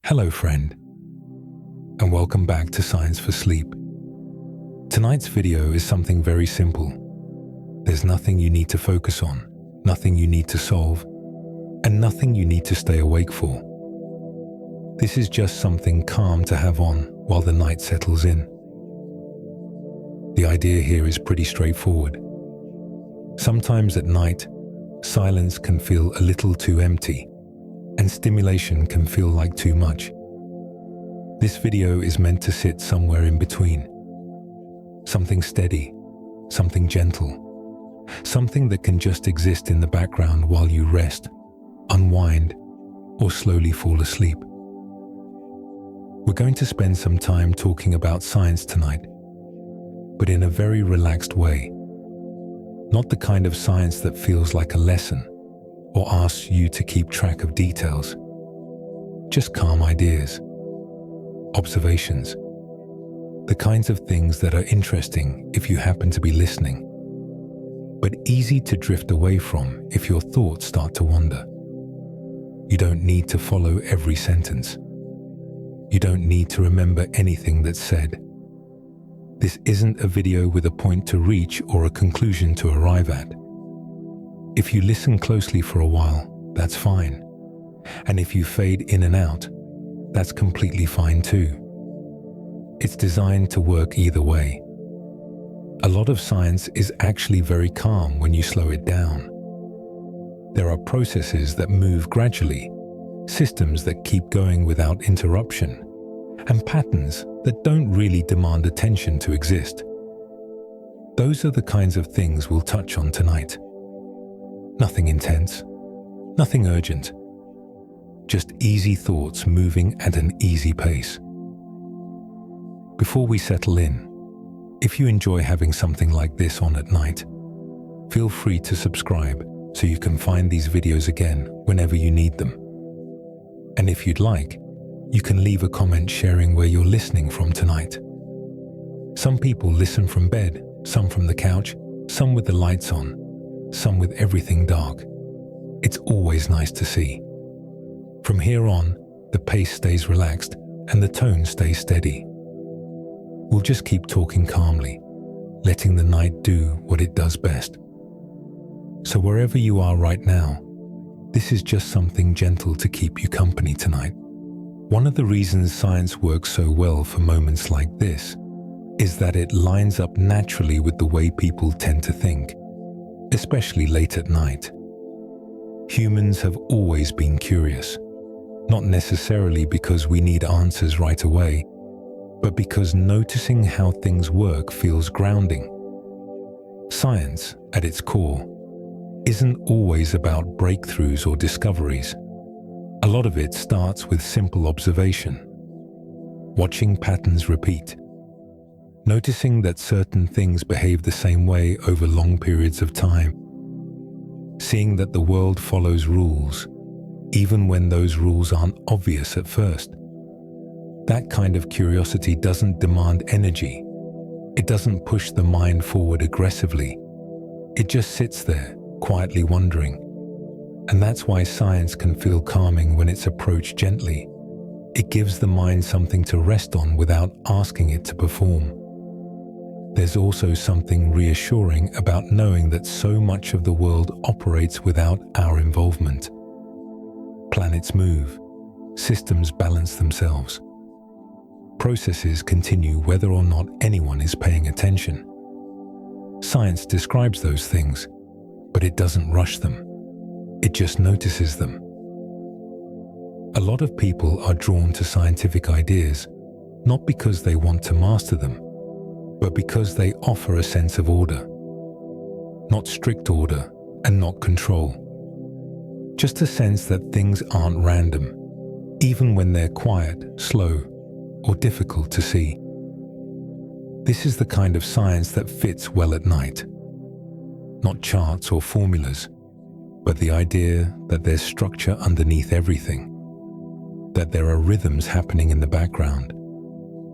Hello friend, and welcome back to Science for Sleep. Tonight's video is something very simple. There's nothing you need to focus on, nothing you need to solve, and nothing you need to stay awake for. This is just something calm to have on while the night settles in. The idea here is pretty straightforward. Sometimes at night, silence can feel a little too empty, and stimulation can feel like too much. This video is meant to sit somewhere in between. Something steady, something gentle, something that can just exist in the background while you rest, unwind, or slowly fall asleep. We're going to spend some time talking about science tonight, but in a very relaxed way. Not the kind of science that feels like a lesson or asks you to keep track of details. Just calm ideas, observations, the kinds of things that are interesting if you happen to be listening, but easy to drift away from if your thoughts start to wander. You don't need to follow every sentence. You don't need to remember anything that's said. This isn't a video with a point to reach or a conclusion to arrive at. If you listen closely for a while, that's fine. And if you fade in and out, that's completely fine too. It's designed to work either way. A lot of science is actually very calm when you slow it down. There are processes that move gradually, systems that keep going without interruption, and patterns that don't really demand attention to exist. Those are the kinds of things we'll touch on tonight. Nothing intense, nothing urgent, just easy thoughts moving at an easy pace. Before we settle in, if you enjoy having something like this on at night, feel free to subscribe so you can find these videos again whenever you need them. And if you'd like, you can leave a comment sharing where you're listening from tonight. Some people listen from bed, some from the couch, some with the lights on, some with everything dark. It's always nice to see. From here on, the pace stays relaxed and the tone stays steady. We'll just keep talking calmly, letting the night do what it does best. So wherever you are right now, this is just something gentle to keep you company tonight. One of the reasons science works so well for moments like this is that it lines up naturally with the way people tend to think, especially late at night. Humans have always been curious, not necessarily because we need answers right away, but because noticing how things work feels grounding. Science, at its core, isn't always about breakthroughs or discoveries. A lot of it starts with simple observation, watching patterns repeat, noticing that certain things behave the same way over long periods of time, seeing that the world follows rules, even when those rules aren't obvious at first. That kind of curiosity doesn't demand energy. It doesn't push the mind forward aggressively. It just sits there, quietly wondering. And that's why science can feel calming when it's approached gently. It gives the mind something to rest on without asking it to perform. There's also something reassuring about knowing that so much of the world operates without our involvement. Planets move, systems balance themselves. Processes continue whether or not anyone is paying attention. Science describes those things, but it doesn't rush them. It just notices them. A lot of people are drawn to scientific ideas, not because they want to master them, but because they offer a sense of order. Not strict order and not control. Just a sense that things aren't random, even when they're quiet, slow, or difficult to see. This is the kind of science that fits well at night. Not charts or formulas, but the idea that there's structure underneath everything, that there are rhythms happening in the background,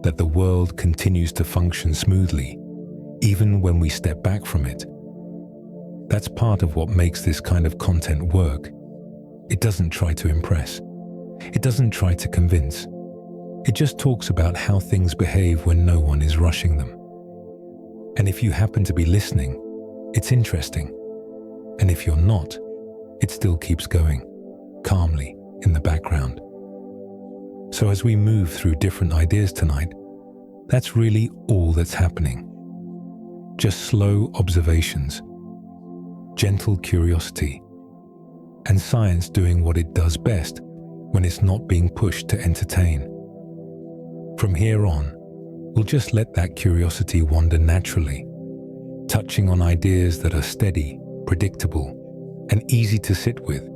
that the world continues to function smoothly, even when we step back from it. That's part of what makes this kind of content work. It doesn't try to impress. It doesn't try to convince. It just talks about how things behave when no one is rushing them. And if you happen to be listening, it's interesting. And if you're not, it still keeps going, calmly, in the background. So as we move through different ideas tonight, that's really all that's happening. Just slow observations, gentle curiosity, and science doing what it does best when it's not being pushed to entertain. From here on, we'll just let that curiosity wander naturally, touching on ideas that are steady, predictable, and easy to sit with,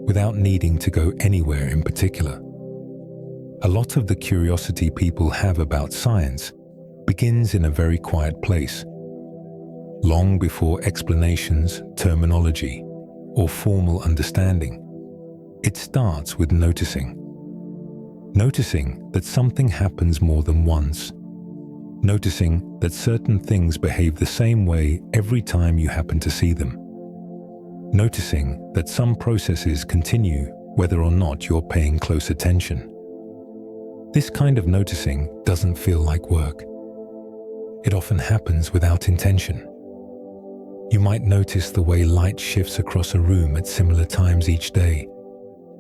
without needing to go anywhere in particular. A lot of the curiosity people have about science begins in a very quiet place, long before explanations, terminology, or formal understanding. It starts with noticing. Noticing that something happens more than once. Noticing that certain things behave the same way every time you happen to see them. Noticing that some processes continue whether or not you're paying close attention. This kind of noticing doesn't feel like work. It often happens without intention. You might notice the way light shifts across a room at similar times each day,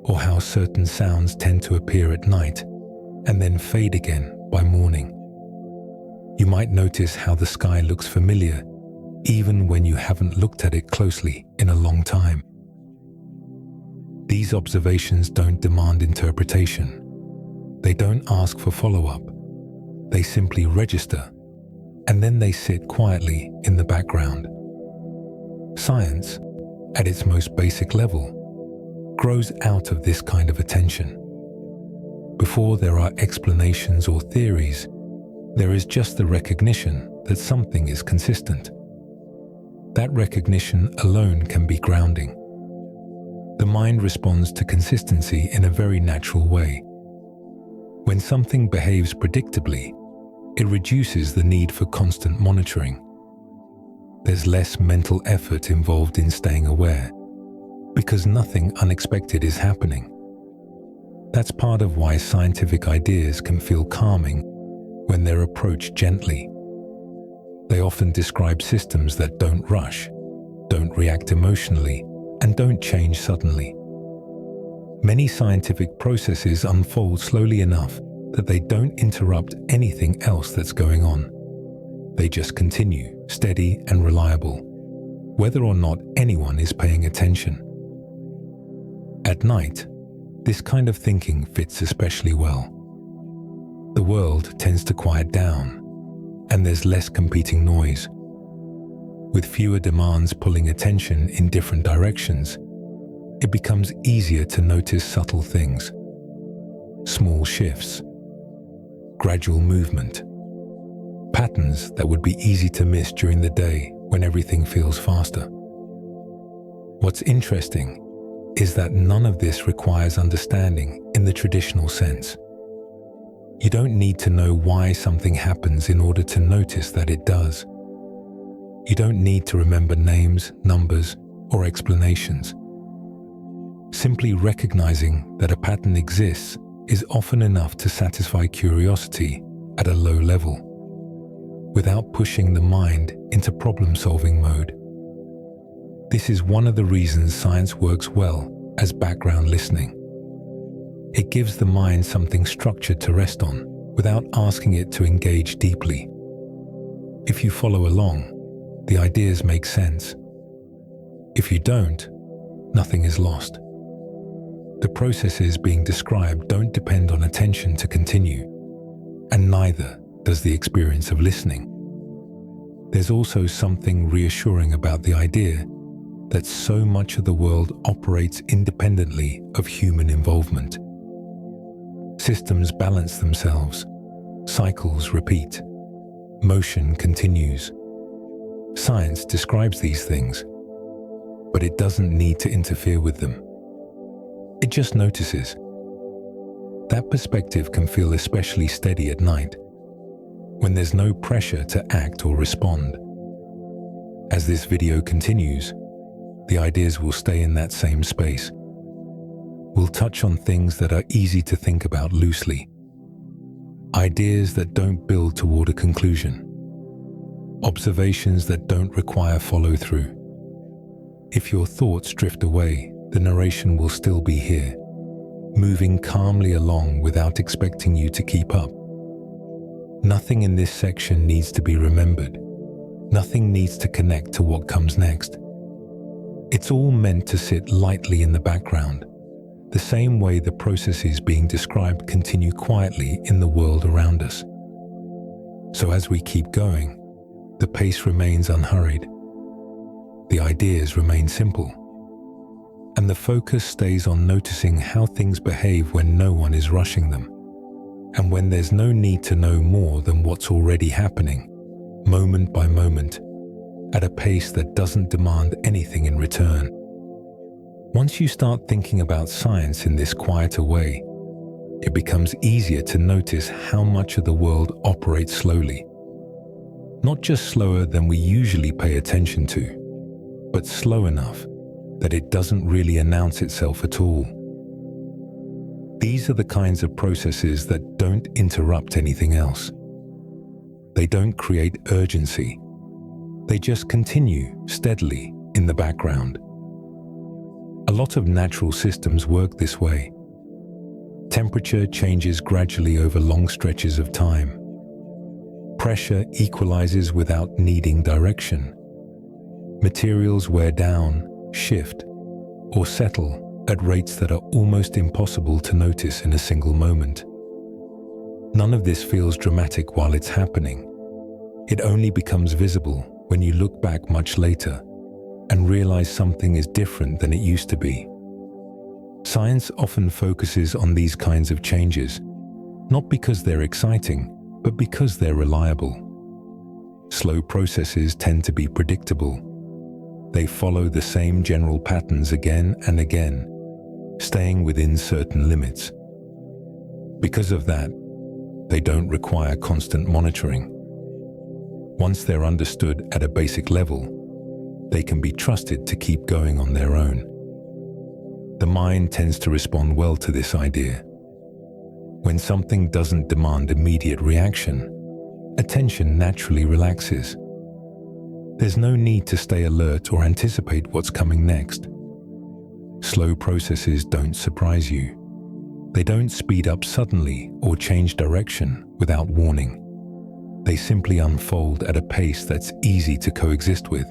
or how certain sounds tend to appear at night and then fade again by morning. You might notice how the sky looks familiar even when you haven't looked at it closely in a long time. These observations don't demand interpretation. They don't ask for follow-up. They simply register, and then they sit quietly in the background. Science, at its most basic level, grows out of this kind of attention. Before there are explanations or theories, there is just the recognition that something is consistent. That recognition alone can be grounding. The mind responds to consistency in a very natural way. When something behaves predictably, it reduces the need for constant monitoring. There's less mental effort involved in staying aware, because nothing unexpected is happening. That's part of why scientific ideas can feel calming when they're approached gently. They often describe systems that don't rush, don't react emotionally, and don't change suddenly. Many scientific processes unfold slowly enough that they don't interrupt anything else that's going on. They just continue, steady and reliable, whether or not anyone is paying attention. At night, this kind of thinking fits especially well. The world tends to quiet down, and there's less competing noise. With fewer demands pulling attention in different directions, it becomes easier to notice subtle things, small shifts, gradual movement, patterns that would be easy to miss during the day when everything feels faster. What's interesting is that none of this requires understanding in the traditional sense. You don't need to know why something happens in order to notice that it does. You don't need to remember names, numbers, or explanations. Simply recognizing that a pattern exists is often enough to satisfy curiosity at a low level, without pushing the mind into problem-solving mode. This is one of the reasons science works well as background listening. It gives the mind something structured to rest on without asking it to engage deeply. If you follow along, the ideas make sense. If you don't, nothing is lost. The processes being described don't depend on attention to continue, and neither does the experience of listening. There's also something reassuring about the idea that so much of the world operates independently of human involvement. Systems balance themselves, cycles repeat, motion continues. Science describes these things, but it doesn't need to interfere with them. It just notices. That perspective can feel especially steady at night, when there's no pressure to act or respond. As this video continues, the ideas will stay in that same space, we'll touch on things that are easy to think about loosely. Ideas that don't build toward a conclusion. Observations that don't require follow-through. If your thoughts drift away, the narration will still be here, moving calmly along without expecting you to keep up. Nothing in this section needs to be remembered. Nothing needs to connect to what comes next. It's all meant to sit lightly in the background, the same way the processes being described continue quietly in the world around us. So as we keep going, the pace remains unhurried. The ideas remain simple. And the focus stays on noticing how things behave when no one is rushing them, and when there's no need to know more than what's already happening, moment by moment, at a pace that doesn't demand anything in return. Once you start thinking about science in this quieter way, it becomes easier to notice how much of the world operates slowly. Not just slower than we usually pay attention to, but slow enough that it doesn't really announce itself at all. These are the kinds of processes that don't interrupt anything else. They don't create urgency. They just continue steadily in the background. A lot of natural systems work this way. Temperature changes gradually over long stretches of time. Pressure equalizes without needing direction. Materials wear down, shift, or settle at rates that are almost impossible to notice in a single moment. None of this feels dramatic while it's happening. It only becomes visible when you look back much later and realize something is different than it used to be. Science often focuses on these kinds of changes, not because they're exciting, but because they're reliable. Slow processes tend to be predictable. They follow the same general patterns again and again, staying within certain limits. Because of that, they don't require constant monitoring. Once they're understood at a basic level, they can be trusted to keep going on their own. The mind tends to respond well to this idea. When something doesn't demand immediate reaction, attention naturally relaxes. There's no need to stay alert or anticipate what's coming next. Slow processes don't surprise you. They don't speed up suddenly or change direction without warning. They simply unfold at a pace that's easy to coexist with.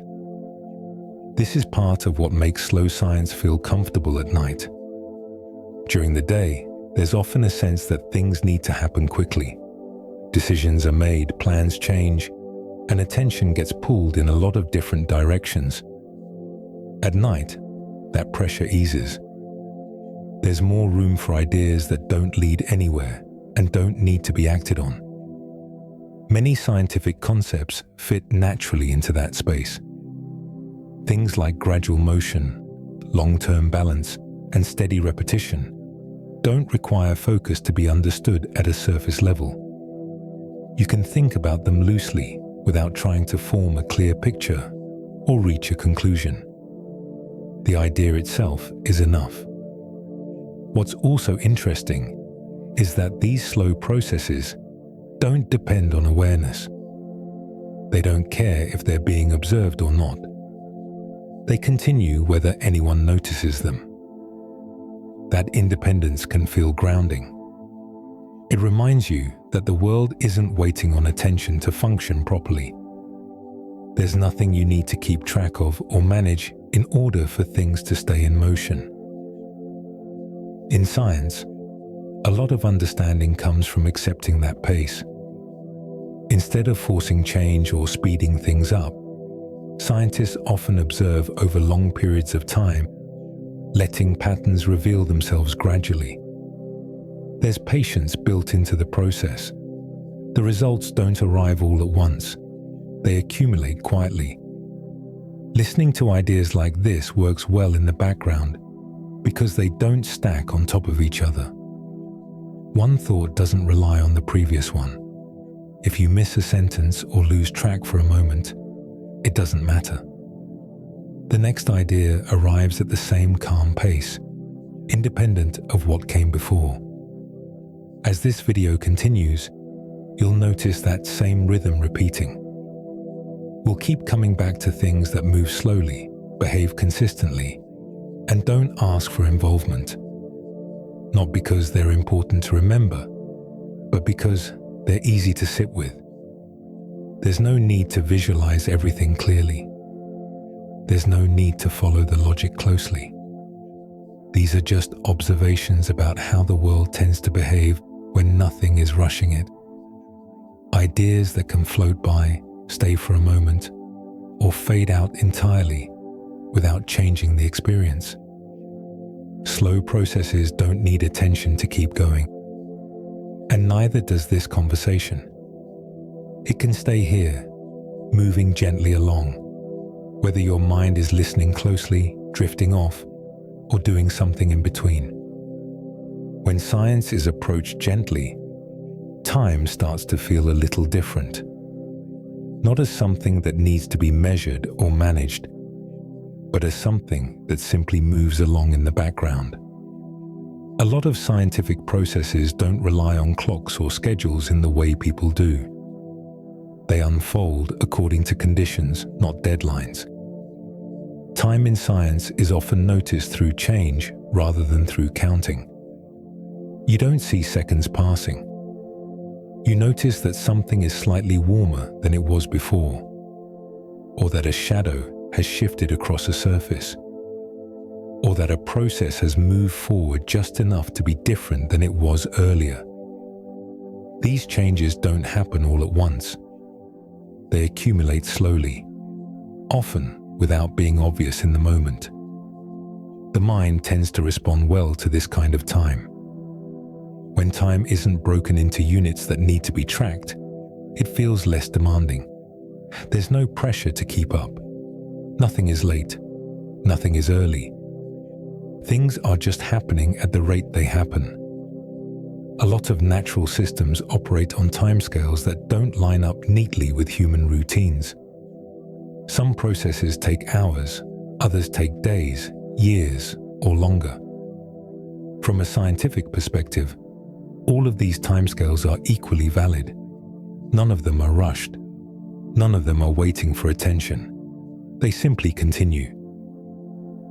This is part of what makes slow science feel comfortable at night. During the day, there's often a sense that things need to happen quickly. Decisions are made, plans change, and attention gets pulled in a lot of different directions. At night, that pressure eases. There's more room for ideas that don't lead anywhere and don't need to be acted on. Many scientific concepts fit naturally into that space. Things like gradual motion, long-term balance, and steady repetition don't require focus to be understood at a surface level. You can think about them loosely without trying to form a clear picture or reach a conclusion. The idea itself is enough. What's also interesting is that these slow processes don't depend on awareness. They don't care if they're being observed or not. They continue whether anyone notices them. That independence can feel grounding. It reminds you that the world isn't waiting on attention to function properly. There's nothing you need to keep track of or manage in order for things to stay in motion. In science, a lot of understanding comes from accepting that pace. Instead of forcing change or speeding things up, scientists often observe over long periods of time, letting patterns reveal themselves gradually. There's patience built into the process. The results don't arrive all at once. They accumulate quietly. Listening to ideas like this works well in the background because they don't stack on top of each other. One thought doesn't rely on the previous one. If you miss a sentence or lose track for a moment, it doesn't matter. The next idea arrives at the same calm pace, independent of what came before. As this video continues, you'll notice that same rhythm repeating. We'll keep coming back to things that move slowly, behave consistently, and don't ask for involvement. Not because they're important to remember, but because they're easy to sit with. There's no need to visualize everything clearly. There's no need to follow the logic closely. These are just observations about how the world tends to behave when nothing is rushing it. Ideas that can float by, stay for a moment, or fade out entirely without changing the experience. Slow processes don't need attention to keep going. And neither does this conversation. It can stay here, moving gently along, whether your mind is listening closely, drifting off, or doing something in between. When science is approached gently, time starts to feel a little different. Not as something that needs to be measured or managed, but as something that simply moves along in the background. A lot of scientific processes don't rely on clocks or schedules in the way people do. They unfold according to conditions, not deadlines. Time in science is often noticed through change rather than through counting. You don't see seconds passing. You notice that something is slightly warmer than it was before, or that a shadow has shifted across a surface, or that a process has moved forward just enough to be different than it was earlier. These changes don't happen all at once. They accumulate slowly, often without being obvious in the moment. The mind tends to respond well to this kind of time. When time isn't broken into units that need to be tracked, it feels less demanding. There's no pressure to keep up. Nothing is late. Nothing is early. Things are just happening at the rate they happen. A lot of natural systems operate on timescales that don't line up neatly with human routines. Some processes take hours, others take days, years, or longer. From a scientific perspective, all of these timescales are equally valid. None of them are rushed. None of them are waiting for attention. They simply continue.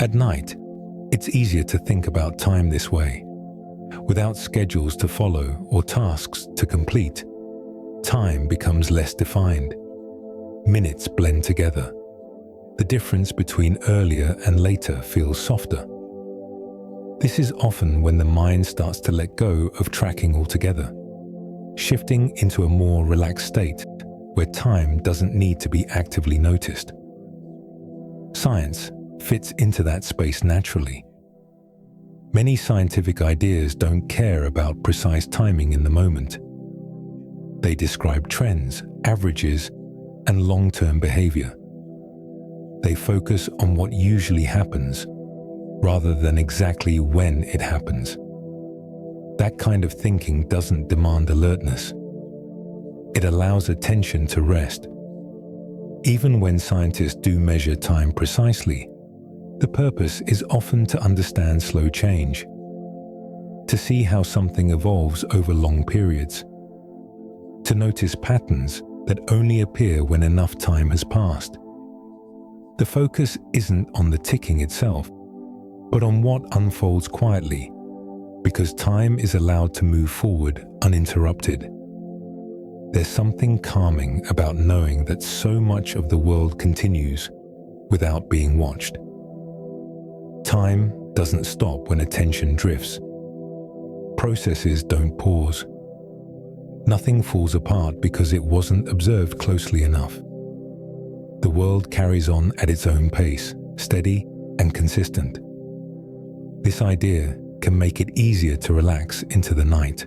At night, it's easier to think about time this way. Without schedules to follow or tasks to complete, time becomes less defined. Minutes blend together. The difference between earlier and later feels softer. This is often when the mind starts to let go of tracking altogether, shifting into a more relaxed state where time doesn't need to be actively noticed. Science fits into that space naturally. Many scientific ideas don't care about precise timing in the moment. They describe trends, averages, and long-term behavior. They focus on what usually happens, rather than exactly when it happens. That kind of thinking doesn't demand alertness. It allows attention to rest. Even when scientists do measure time precisely, the purpose is often to understand slow change, to see how something evolves over long periods, to notice patterns that only appear when enough time has passed. The focus isn't on the ticking itself, but on what unfolds quietly, because time is allowed to move forward uninterrupted. There's something calming about knowing that so much of the world continues without being watched. Time doesn't stop when attention drifts. Processes don't pause. Nothing falls apart because it wasn't observed closely enough. The world carries on at its own pace, steady and consistent. This idea can make it easier to relax into the night.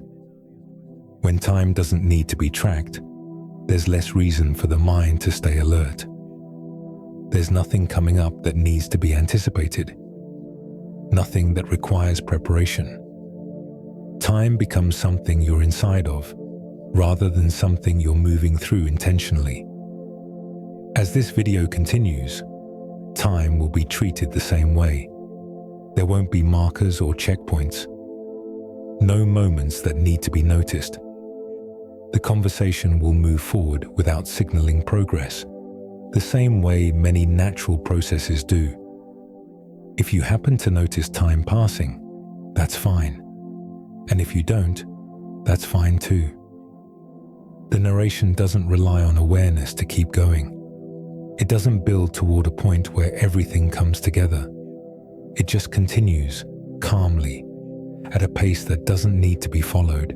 When time doesn't need to be tracked, there's less reason for the mind to stay alert. There's nothing coming up that needs to be anticipated. Nothing that requires preparation. Time becomes something you're inside of, rather than something you're moving through intentionally. As this video continues, time will be treated the same way. There won't be markers or checkpoints. No moments that need to be noticed. The conversation will move forward without signaling progress, the same way many natural processes do. If you happen to notice time passing, that's fine. And if you don't, that's fine too. The narration doesn't rely on awareness to keep going. It doesn't build toward a point where everything comes together. It just continues, calmly, at a pace that doesn't need to be followed.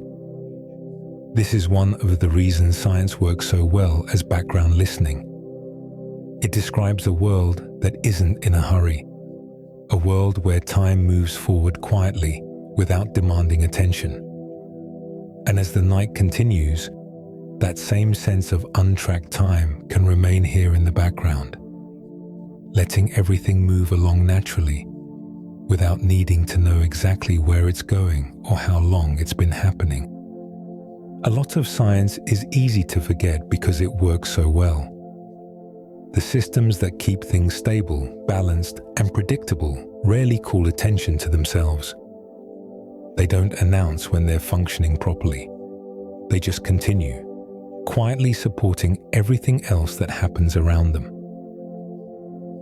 This is one of the reasons science works so well as background listening. It describes a world that isn't in a hurry, a world where time moves forward quietly without demanding attention. And as the night continues, that same sense of untracked time can remain here in the background, letting everything move along naturally without needing to know exactly where it's going or how long it's been happening. A lot of science is easy to forget because it works so well. The systems that keep things stable, balanced, and predictable rarely call attention to themselves. They don't announce when they're functioning properly. They just continue, quietly supporting everything else that happens around them.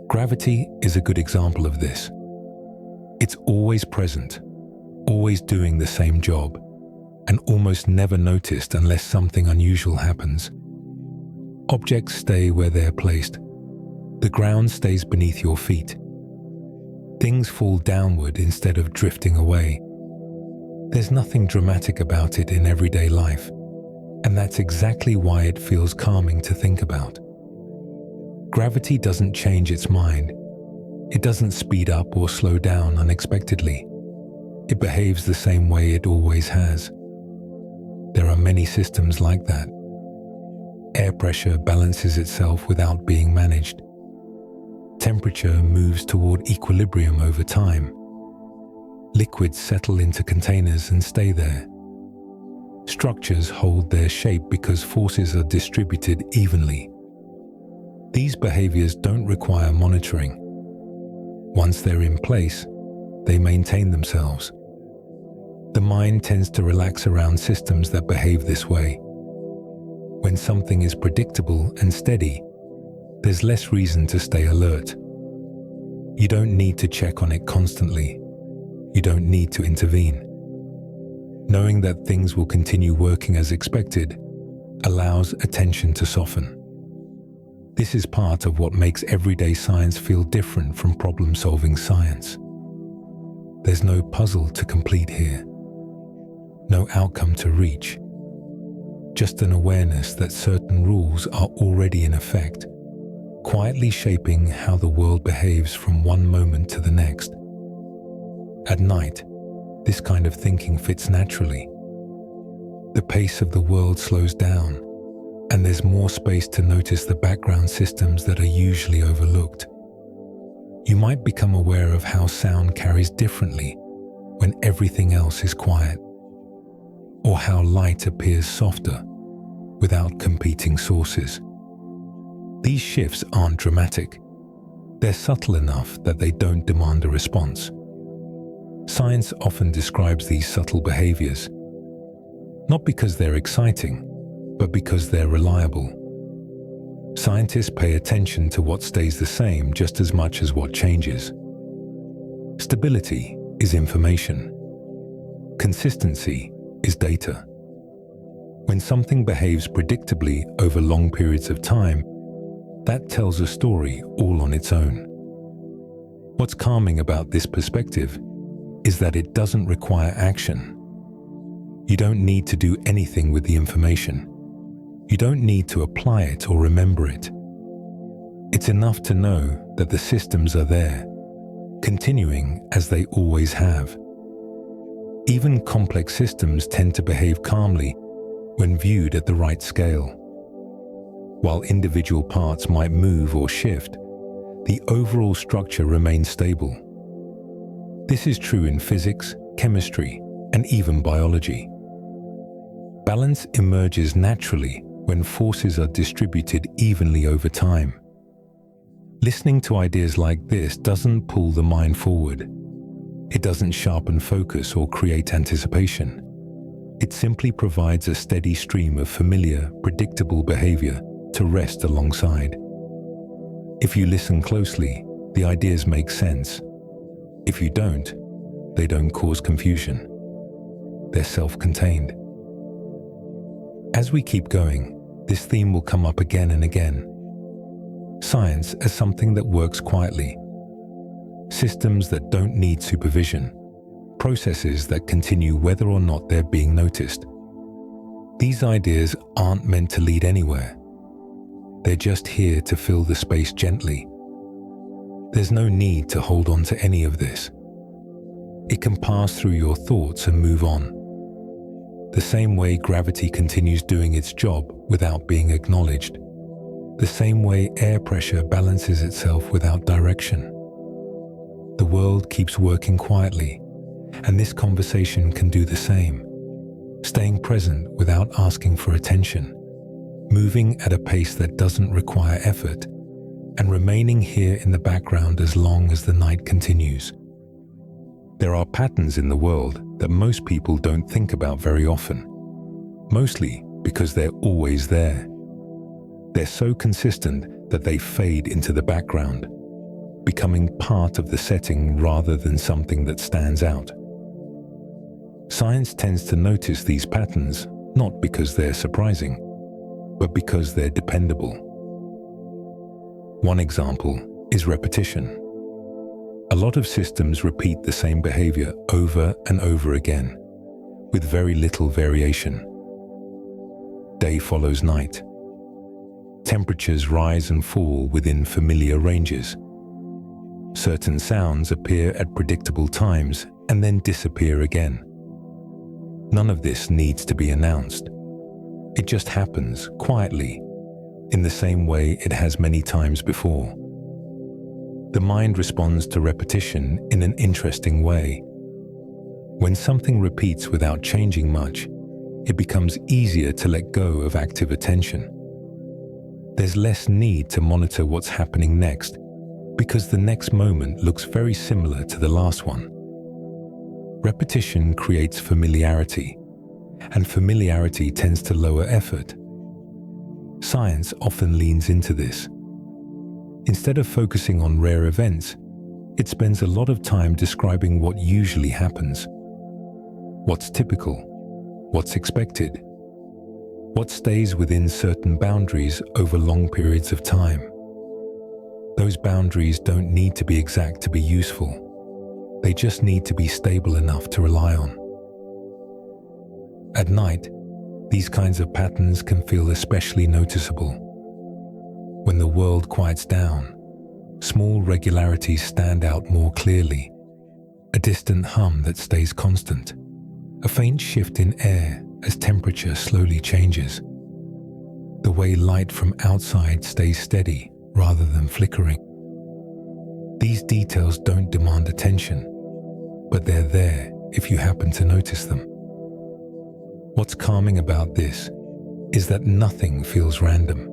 Gravity is a good example of this. It's always present, always doing the same job, and almost never noticed unless something unusual happens. Objects stay where they're placed. The ground stays beneath your feet. Things fall downward instead of drifting away. There's nothing dramatic about it in everyday life, and that's exactly why it feels calming to think about. Gravity doesn't change its mind. It doesn't speed up or slow down unexpectedly. It behaves the same way it always has. There are many systems like that. Air pressure balances itself without being managed. Temperature moves toward equilibrium over time. Liquids settle into containers and stay there. Structures hold their shape because forces are distributed evenly. These behaviors don't require monitoring. Once they're in place, they maintain themselves. The mind tends to relax around systems that behave this way. When something is predictable and steady, there's less reason to stay alert. You don't need to check on it constantly. You don't need to intervene. Knowing that things will continue working as expected allows attention to soften. This is part of what makes everyday science feel different from problem-solving science. There's no puzzle to complete here, no outcome to reach, just an awareness that certain rules are already in effect, quietly shaping how the world behaves from one moment to the next. At night, this kind of thinking fits naturally. The pace of the world slows down, and there's more space to notice the background systems that are usually overlooked. You might become aware of how sound carries differently when everything else is quiet, or how light appears softer without competing sources. These shifts aren't dramatic. They're subtle enough that they don't demand a response. Science often describes these subtle behaviors, not because they're exciting, but because they're reliable. Scientists pay attention to what stays the same just as much as what changes. Stability is information. Consistency is data. When something behaves predictably over long periods of time, that tells a story all on its own. What's calming about this perspective is that it doesn't require action. You don't need to do anything with the information. You don't need to apply it or remember it. It's enough to know that the systems are there, continuing as they always have. Even complex systems tend to behave calmly when viewed at the right scale. While individual parts might move or shift, the overall structure remains stable. This is true in physics, chemistry, and even biology. Balance emerges naturally when forces are distributed evenly over time. Listening to ideas like this doesn't pull the mind forward. It doesn't sharpen focus or create anticipation. It simply provides a steady stream of familiar, predictable behavior to rest alongside. If you listen closely, the ideas make sense. If you don't, they don't cause confusion. They're self-contained. As we keep going, this theme will come up again and again. Science as something that works quietly. Systems that don't need supervision. Processes that continue whether or not they're being noticed. These ideas aren't meant to lead anywhere. They're just here to fill the space gently. There's no need to hold on to any of this. It can pass through your thoughts and move on. The same way gravity continues doing its job without being acknowledged. The same way air pressure balances itself without direction. The world keeps working quietly, and this conversation can do the same. Staying present without asking for attention. Moving at a pace that doesn't require effort, and remaining here in the background as long as the night continues. There are patterns in the world that most people don't think about very often, mostly because they're always there. They're so consistent that they fade into the background, becoming part of the setting rather than something that stands out. Science tends to notice these patterns not because they're surprising, but because they're dependable. One example is repetition. A lot of systems repeat the same behavior over and over again, with very little variation. Day follows night. Temperatures rise and fall within familiar ranges. Certain sounds appear at predictable times and then disappear again. None of this needs to be announced. It just happens quietly, in the same way it has many times before. The mind responds to repetition in an interesting way. When something repeats without changing much, it becomes easier to let go of active attention. There's less need to monitor what's happening next, because the next moment looks very similar to the last one. Repetition creates familiarity, and familiarity tends to lower effort. Science often leans into this. Instead of focusing on rare events, it spends a lot of time describing what usually happens. What's typical, what's expected, what stays within certain boundaries over long periods of time. Those boundaries don't need to be exact to be useful. They just need to be stable enough to rely on. At night, these kinds of patterns can feel especially noticeable. When the world quiets down, small regularities stand out more clearly. A distant hum that stays constant. A faint shift in air as temperature slowly changes. The way light from outside stays steady rather than flickering. These details don't demand attention, but they're there if you happen to notice them. What's calming about this is that nothing feels random.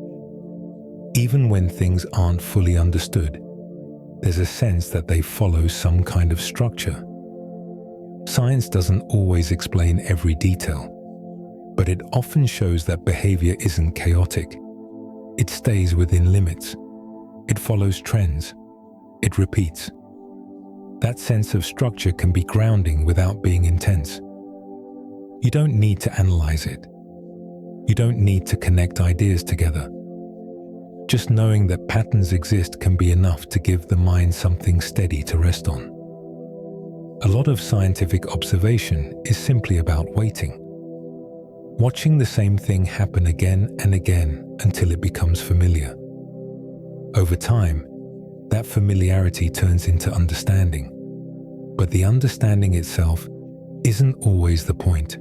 Even when things aren't fully understood, there's a sense that they follow some kind of structure. Science doesn't always explain every detail, but it often shows that behavior isn't chaotic. It stays within limits. It follows trends. It repeats. That sense of structure can be grounding without being intense. You don't need to analyze it. You don't need to connect ideas together. Just knowing that patterns exist can be enough to give the mind something steady to rest on. A lot of scientific observation is simply about waiting. Watching the same thing happen again and again until it becomes familiar. Over time, that familiarity turns into understanding. But the understanding itself isn't always the point.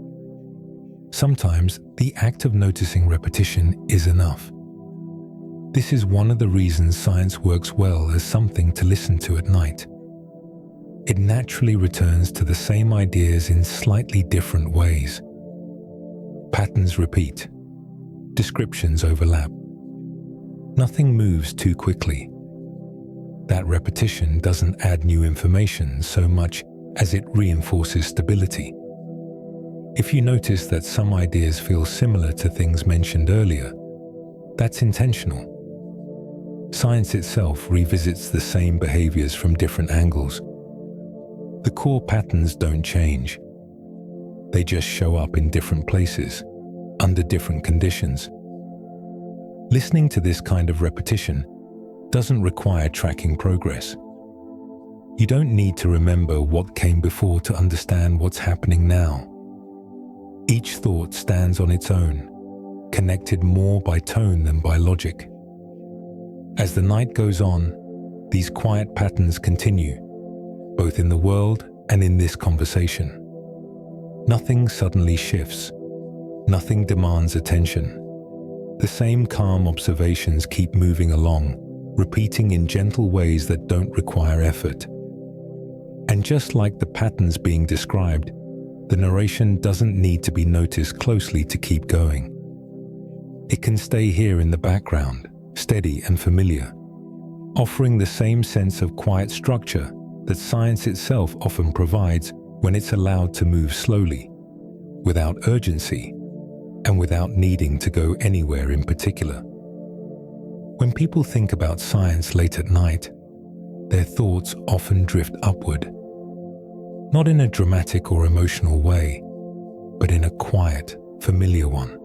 Sometimes the act of noticing repetition is enough. This is one of the reasons science works well as something to listen to at night. It naturally returns to the same ideas in slightly different ways. Patterns repeat. Descriptions overlap. Nothing moves too quickly. That repetition doesn't add new information so much as it reinforces stability. If you notice that some ideas feel similar to things mentioned earlier, that's intentional. Science itself revisits the same behaviors from different angles. The core patterns don't change. They just show up in different places, under different conditions. Listening to this kind of repetition doesn't require tracking progress. You don't need to remember what came before to understand what's happening now. Each thought stands on its own, connected more by tone than by logic. As the night goes on, these quiet patterns continue, both in the world and in this conversation. Nothing suddenly shifts. Nothing demands attention. The same calm observations keep moving along, repeating in gentle ways that don't require effort. And just like the patterns being described, the narration doesn't need to be noticed closely to keep going. It can stay here in the background, steady and familiar, offering the same sense of quiet structure that science itself often provides when it's allowed to move slowly, without urgency, and without needing to go anywhere in particular. When people think about science late at night, their thoughts often drift upward, not in a dramatic or emotional way, but in a quiet, familiar one.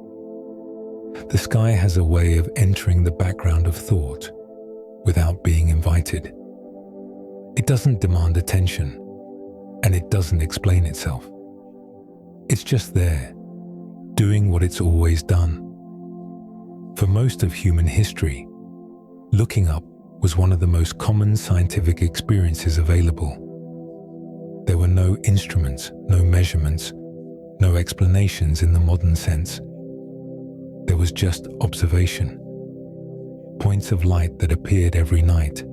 The sky has a way of entering the background of thought without being invited. It doesn't demand attention, and it doesn't explain itself. It's just there, doing what it's always done. For most of human history, looking up was one of the most common scientific experiences available. There were no instruments, no measurements, no explanations in the modern sense. There was just observation, points of light that appeared every night,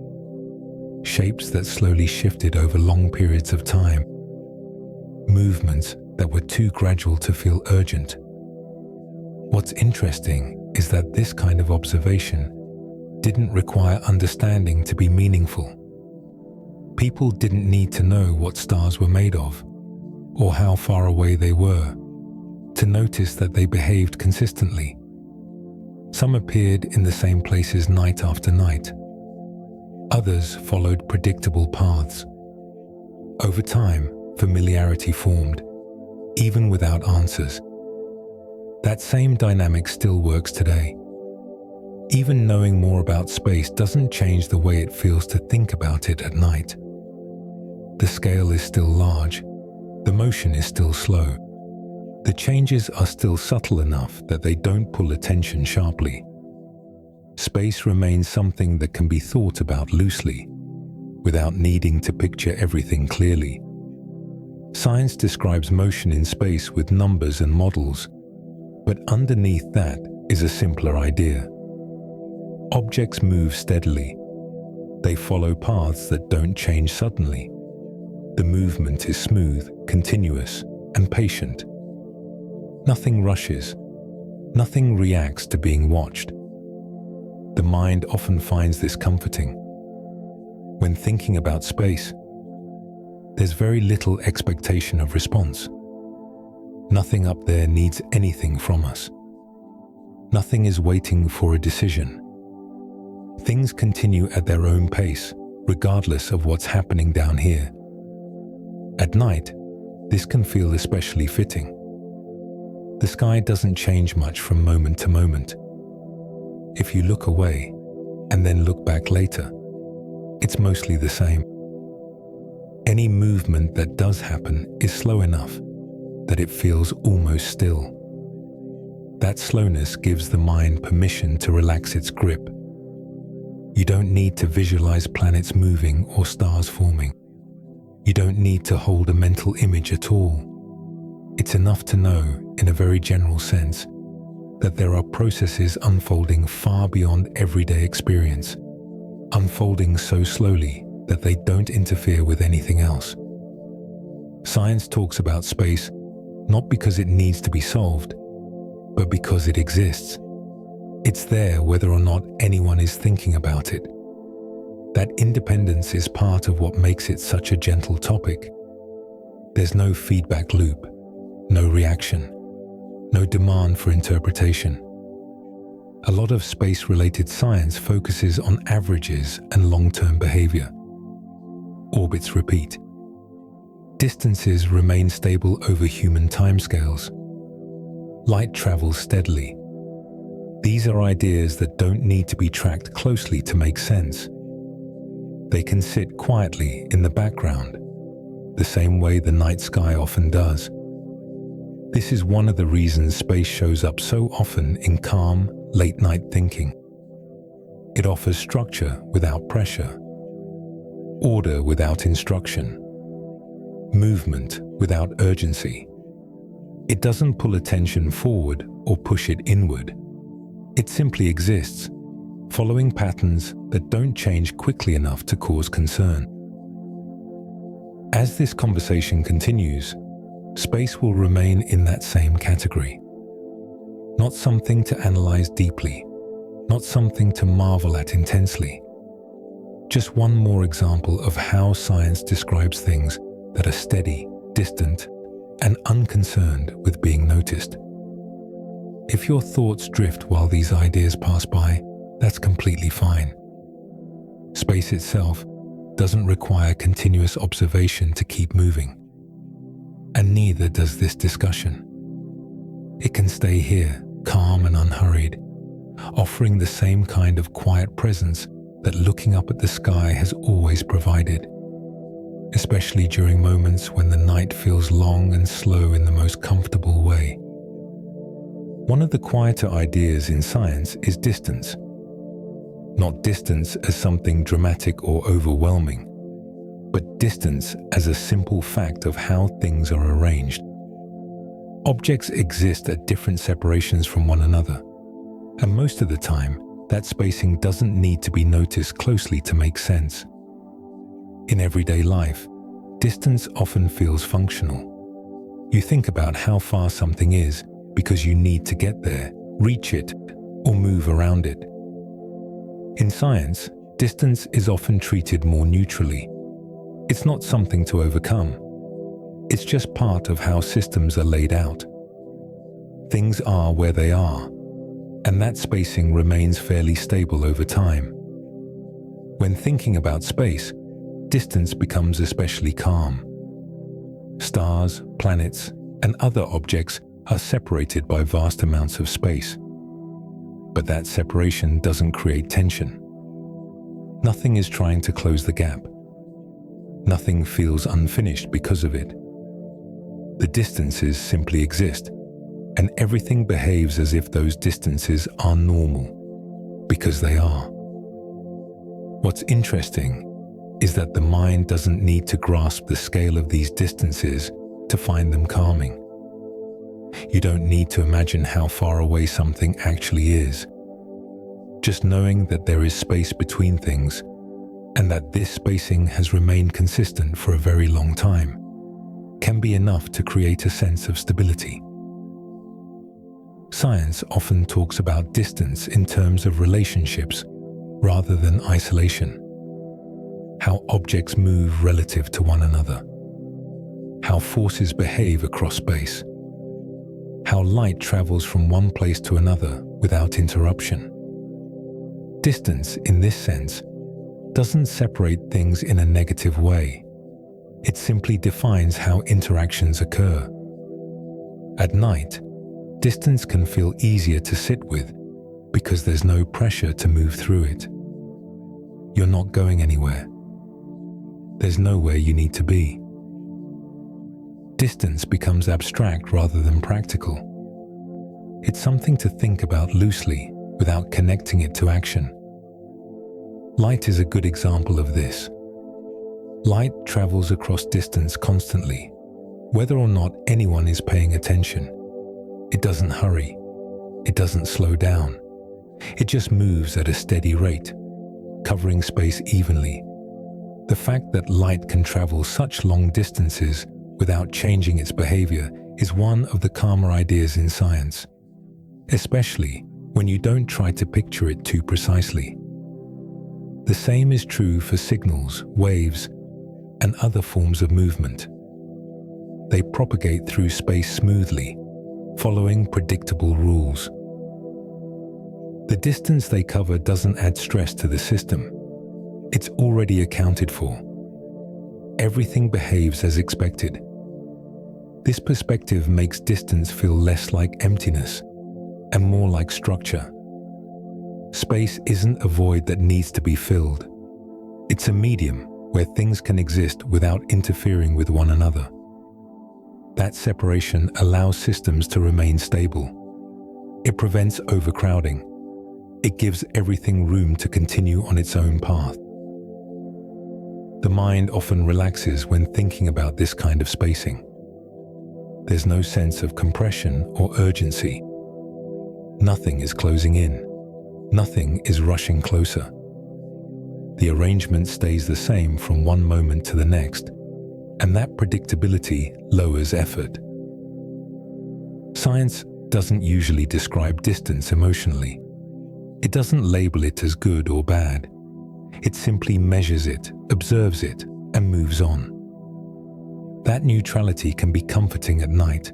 shapes that slowly shifted over long periods of time, movements that were too gradual to feel urgent. What's interesting is that this kind of observation didn't require understanding to be meaningful. People didn't need to know what stars were made of, or how far away they were, to notice that they behaved consistently. Some appeared in the same places night after night. Others followed predictable paths. Over time, familiarity formed, even without answers. That same dynamic still works today. Even knowing more about space doesn't change the way it feels to think about it at night. The scale is still large. The motion is still slow. The changes are still subtle enough that they don't pull attention sharply. Space remains something that can be thought about loosely, without needing to picture everything clearly. Science describes motion in space with numbers and models, but underneath that is a simpler idea. Objects move steadily. They follow paths that don't change suddenly. The movement is smooth, continuous, and patient. Nothing rushes. Nothing reacts to being watched. The mind often finds this comforting. When thinking about space, there's very little expectation of response. Nothing up there needs anything from us. Nothing is waiting for a decision. Things continue at their own pace, regardless of what's happening down here. At night, this can feel especially fitting. The sky doesn't change much from moment to moment. If you look away and then look back later, it's mostly the same. Any movement that does happen is slow enough that it feels almost still. That slowness gives the mind permission to relax its grip. You don't need to visualize planets moving or stars forming. You don't need to hold a mental image at all. It's enough to know, in a very general sense, that there are processes unfolding far beyond everyday experience, unfolding so slowly that they don't interfere with anything else. Science talks about space not because it needs to be solved, but because it exists. It's there whether or not anyone is thinking about it. That independence is part of what makes it such a gentle topic. There's no feedback loop, no reaction, no demand for interpretation. A lot of space-related science focuses on averages and long-term behavior. Orbits repeat. Distances remain stable over human timescales. Light travels steadily. These are ideas that don't need to be tracked closely to make sense. They can sit quietly in the background, the same way the night sky often does. This is one of the reasons space shows up so often in calm, late-night thinking. It offers structure without pressure, order without instruction, movement without urgency. It doesn't pull attention forward or push it inward. It simply exists, following patterns that don't change quickly enough to cause concern. As this conversation continues, space will remain in that same category. Not something to analyze deeply, not something to marvel at intensely. Just one more example of how science describes things that are steady, distant, and unconcerned with being noticed. If your thoughts drift while these ideas pass by, that's completely fine. Space itself doesn't require continuous observation to keep moving. And neither does this discussion. It can stay here, calm and unhurried, offering the same kind of quiet presence that looking up at the sky has always provided, especially during moments when the night feels long and slow in the most comfortable way. One of the quieter ideas in science is distance. Not distance as something dramatic or overwhelming, but distance as a simple fact of how things are arranged. Objects exist at different separations from one another, and most of the time, that spacing doesn't need to be noticed closely to make sense. In everyday life, distance often feels functional. You think about how far something is because you need to get there, reach it, or move around it. In science, distance is often treated more neutrally. It's not something to overcome. It's just part of how systems are laid out. Things are where they are, and that spacing remains fairly stable over time. When thinking about space, distance becomes especially calm. Stars, planets, and other objects are separated by vast amounts of space. But that separation doesn't create tension. Nothing is trying to close the gap. Nothing feels unfinished because of it. The distances simply exist, and everything behaves as if those distances are normal, because they are. What's interesting is that the mind doesn't need to grasp the scale of these distances to find them calming. You don't need to imagine how far away something actually is. Just knowing that there is space between things, and that this spacing has remained consistent for a very long time, can be enough to create a sense of stability. Science often talks about distance in terms of relationships rather than isolation. How objects move relative to one another. How forces behave across space. How light travels from one place to another without interruption. Distance, in this sense, doesn't separate things in a negative way. It simply defines how interactions occur. At night, distance can feel easier to sit with because there's no pressure to move through it. You're not going anywhere. There's nowhere you need to be. Distance becomes abstract rather than practical. It's something to think about loosely without connecting it to action. Light is a good example of this. Light travels across distance constantly, whether or not anyone is paying attention. It doesn't hurry. It doesn't slow down. It just moves at a steady rate, covering space evenly. The fact that light can travel such long distances without changing its behavior is one of the calmer ideas in science, especially when you don't try to picture it too precisely. The same is true for signals, waves, and other forms of movement. they propagate through space smoothly, following predictable rules. The distance they cover doesn't add stress to the system. It's already accounted for. Everything behaves as expected. This perspective makes distance feel less like emptiness and more like structure. Space isn't a void that needs to be filled. It's a medium where things can exist without interfering with one another. That separation allows systems to remain stable. It prevents overcrowding. It gives everything room to continue on its own path. The mind often relaxes when thinking about this kind of spacing. There's no sense of compression or urgency. Nothing is closing in. Nothing is rushing closer. The arrangement stays the same from one moment to the next, and that predictability lowers effort. Science doesn't usually describe distance emotionally. It doesn't label it as good or bad. It simply measures it, observes it, and moves on. That neutrality can be comforting at night,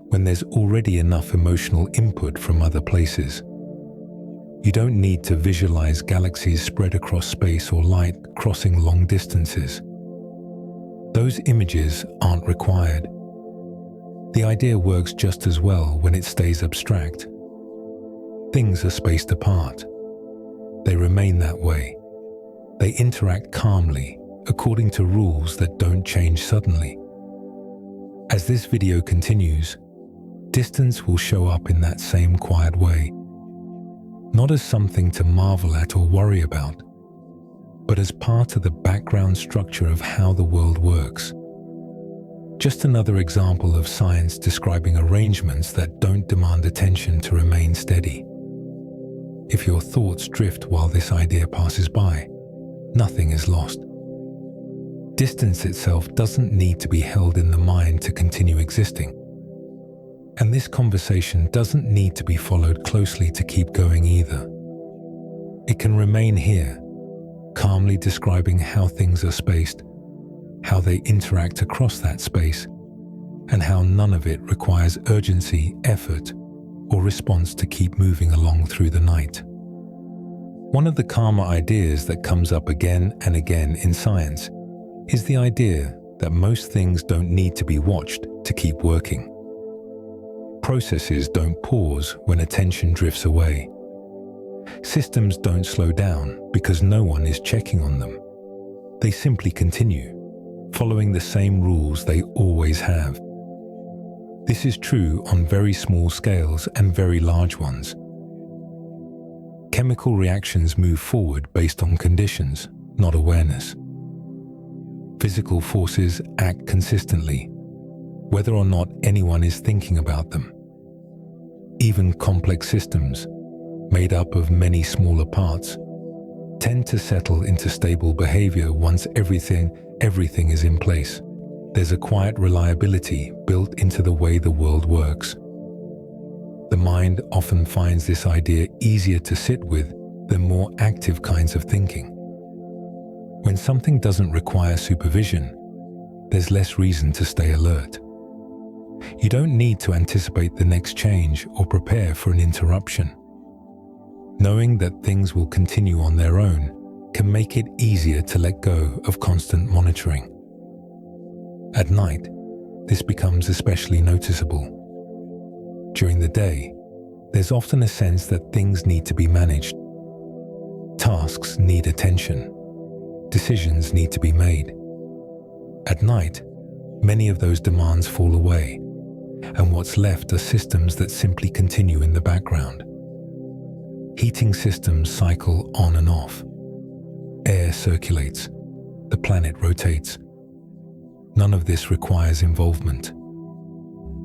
when there's already enough emotional input from other places. You don't need to visualize galaxies spread across space or light crossing long distances. Those images aren't required. The idea works just as well when it stays abstract. Things are spaced apart. They remain that way. They interact calmly, according to rules that don't change suddenly. As this video continues, distance will show up in that same quiet way. Not as something to marvel at or worry about, but as part of the background structure of how the world works. Just another example of science describing arrangements that don't demand attention to remain steady. If your thoughts drift while this idea passes by, nothing is lost. Distance itself doesn't need to be held in the mind to continue existing. And this conversation doesn't need to be followed closely to keep going either. It can remain here, calmly describing how things are spaced, how they interact across that space, and how none of it requires urgency, effort, or response to keep moving along through the night. One of the calmer ideas that comes up again and again in science is the idea that most things don't need to be watched to keep working. Processes don't pause when attention drifts away. Systems don't slow down because no one is checking on them. They simply continue, following the same rules they always have. This is true on very small scales and very large ones. Chemical reactions move forward based on conditions, not awareness. Physical forces act consistently, whether or not anyone is thinking about them. Even complex systems, made up of many smaller parts, tend to settle into stable behavior once everything is in place. There's a quiet reliability built into the way the world works. The mind often finds this idea easier to sit with than more active kinds of thinking. When something doesn't require supervision, there's less reason to stay alert. You don't need to anticipate the next change or prepare for an interruption. Knowing that things will continue on their own can make it easier to let go of constant monitoring. At night, this becomes especially noticeable. During the day, there's often a sense that things need to be managed. Tasks need attention. Decisions need to be made. At night, many of those demands fall away, and what's left are systems that simply continue in the background. Heating systems cycle on and off. Air circulates. The planet rotates. None of this requires involvement.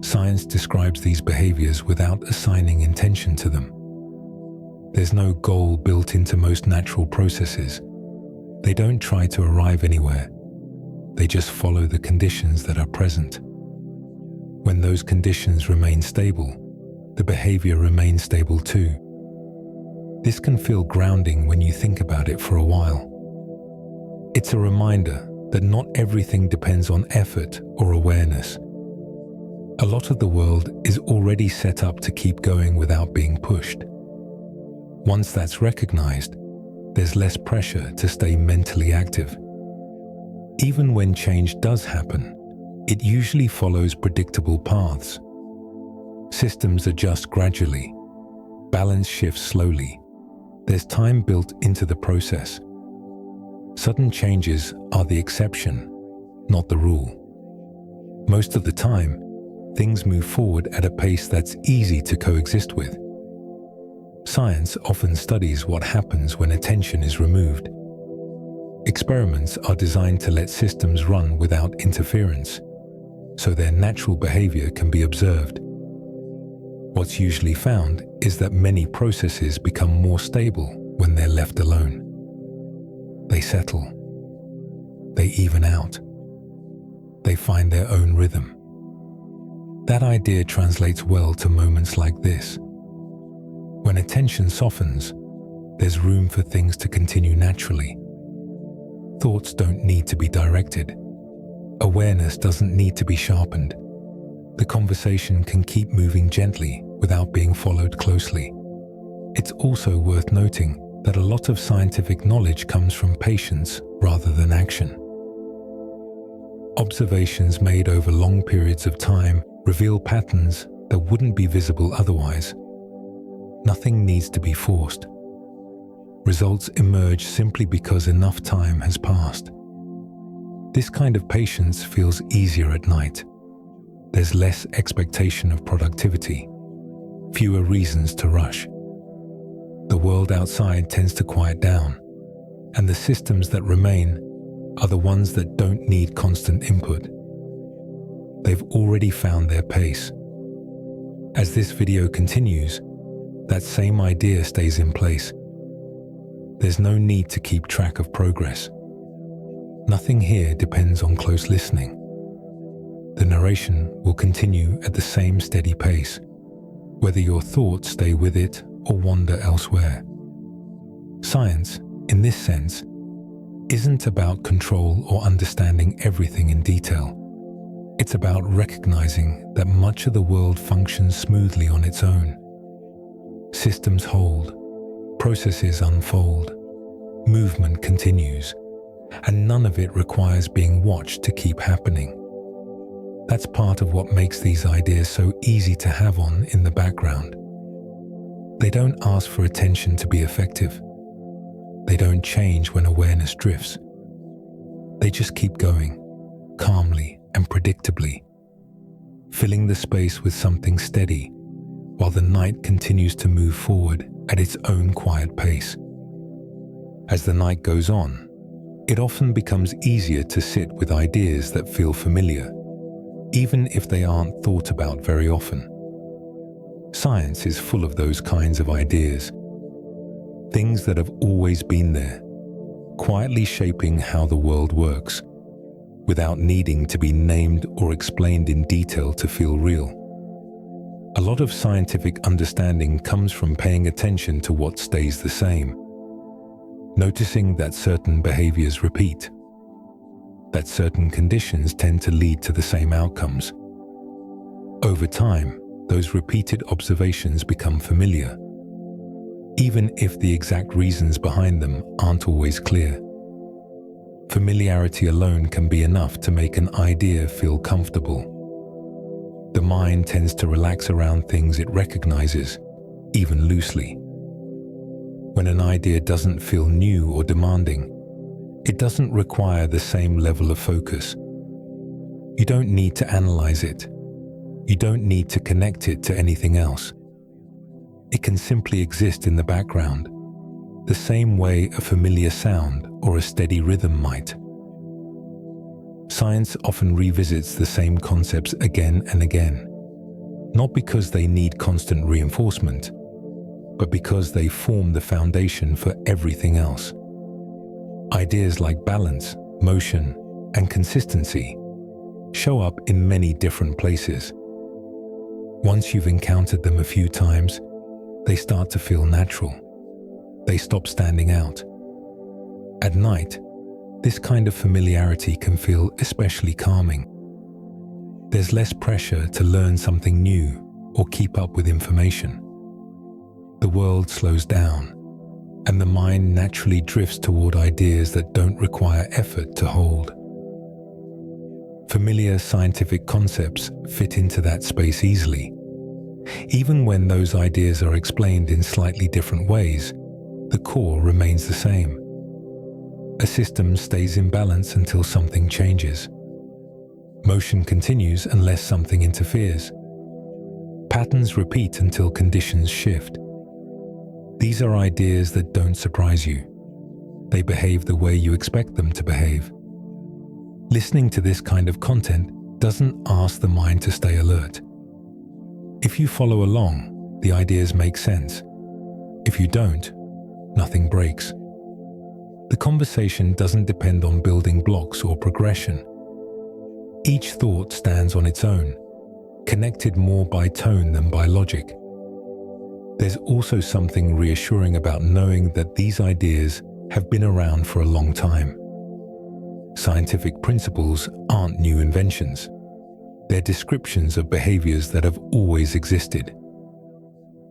Science describes these behaviors without assigning intention to them. There's no goal built into most natural processes. They don't try to arrive anywhere. They just follow the conditions that are present. When those conditions remain stable, the behavior remains stable too. This can feel grounding when you think about it for a while. It's a reminder that not everything depends on effort or awareness. A lot of the world is already set up to keep going without being pushed. Once that's recognized, there's less pressure to stay mentally active. Even when change does happen, it usually follows predictable paths. Systems adjust gradually. Balance shifts slowly. There's time built into the process. Sudden changes are the exception, not the rule. Most of the time, things move forward at a pace that's easy to coexist with. Science often studies what happens when attention is removed. Experiments are designed to let systems run without interference, so their natural behavior can be observed. What's usually found is that many processes become more stable when they're left alone. They settle. They even out. They find their own rhythm. That idea translates well to moments like this. When attention softens, there's room for things to continue naturally. Thoughts don't need to be directed. Awareness doesn't need to be sharpened. The conversation can keep moving gently without being followed closely. It's also worth noting that a lot of scientific knowledge comes from patience rather than action. Observations made over long periods of time reveal patterns that wouldn't be visible otherwise. Nothing needs to be forced. Results emerge simply because enough time has passed. This kind of patience feels easier at night. There's less expectation of productivity, fewer reasons to rush. The world outside tends to quiet down, and the systems that remain are the ones that don't need constant input. They've already found their pace. As this video continues, that same idea stays in place. There's no need to keep track of progress. Nothing here depends on close listening. The narration will continue at the same steady pace, whether your thoughts stay with it or wander elsewhere. Science, in this sense, isn't about control or understanding everything in detail. It's about recognizing that much of the world functions smoothly on its own. Systems hold, processes unfold, movement continues, and none of it requires being watched to keep happening. That's part of what makes these ideas so easy to have on in the background. They don't ask for attention to be effective. They don't change when awareness drifts. They just keep going, calmly and predictably, filling the space with something steady while the night continues to move forward at its own quiet pace. As the night goes on, it often becomes easier to sit with ideas that feel familiar, even if they aren't thought about very often. Science is full of those kinds of ideas, things that have always been there, quietly shaping how the world works, without needing to be named or explained in detail to feel real. A lot of scientific understanding comes from paying attention to what stays the same, noticing that certain behaviors repeat, that certain conditions tend to lead to the same outcomes. Over time, those repeated observations become familiar, even if the exact reasons behind them aren't always clear. Familiarity alone can be enough to make an idea feel comfortable. The mind tends to relax around things it recognizes, even loosely. When an idea doesn't feel new or demanding, it doesn't require the same level of focus. You don't need to analyze it. You don't need to connect it to anything else. It can simply exist in the background, the same way a familiar sound or a steady rhythm might. Science often revisits the same concepts again and again, not because they need constant reinforcement, but because they form the foundation for everything else. Ideas like balance, motion, and consistency show up in many different places. Once you've encountered them a few times, they start to feel natural. They stop standing out. At night, this kind of familiarity can feel especially calming. There's less pressure to learn something new or keep up with information. The world slows down, and the mind naturally drifts toward ideas that don't require effort to hold. Familiar scientific concepts fit into that space easily. Even when those ideas are explained in slightly different ways, the core remains the same. A system stays in balance until something changes. Motion continues unless something interferes. Patterns repeat until conditions shift. These are ideas that don't surprise you. They behave the way you expect them to behave. Listening to this kind of content doesn't ask the mind to stay alert. If you follow along, the ideas make sense. If you don't, nothing breaks. The conversation doesn't depend on building blocks or progression. Each thought stands on its own, connected more by tone than by logic. There's also something reassuring about knowing that these ideas have been around for a long time. Scientific principles aren't new inventions. They're descriptions of behaviors that have always existed.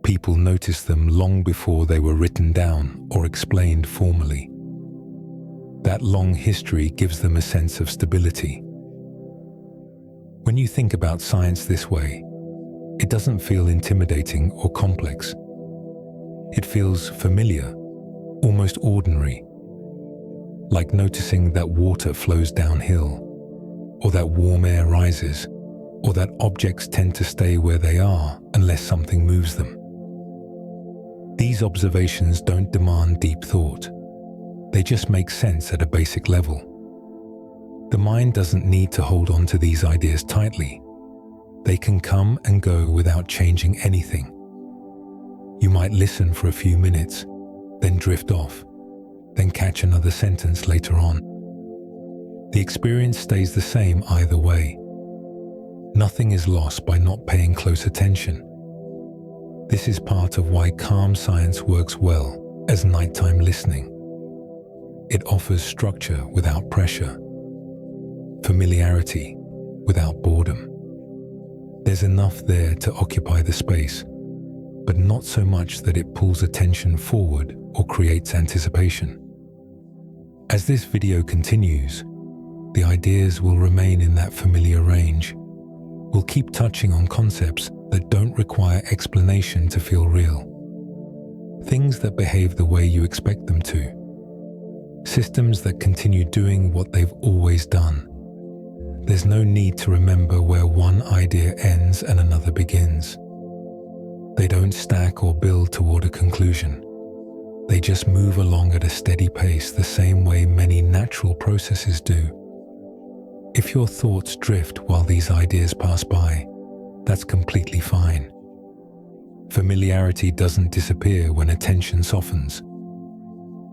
People noticed them long before they were written down or explained formally. That long history gives them a sense of stability. When you think about science this way, it doesn't feel intimidating or complex. It feels familiar, almost ordinary, like noticing that water flows downhill, or that warm air rises, or that objects tend to stay where they are unless something moves them. These observations don't demand deep thought. They just make sense at a basic level. The mind doesn't need to hold on to these ideas tightly. They can come and go without changing anything. You might listen for a few minutes, then drift off, then catch another sentence later on. The experience stays the same either way. Nothing is lost by not paying close attention. This is part of why calm science works well as nighttime listening. It offers structure without pressure, familiarity without boredom. There's enough there to occupy the space, but not so much that it pulls attention forward or creates anticipation. As this video continues, the ideas will remain in that familiar range. We'll keep touching on concepts that don't require explanation to feel real. Things that behave the way you expect them to. Systems that continue doing what they've always done. There's no need to remember where one idea ends and another begins. They don't stack or build toward a conclusion. They just move along at a steady pace the same way many natural processes do. If your thoughts drift while these ideas pass by, that's completely fine. Familiarity doesn't disappear when attention softens.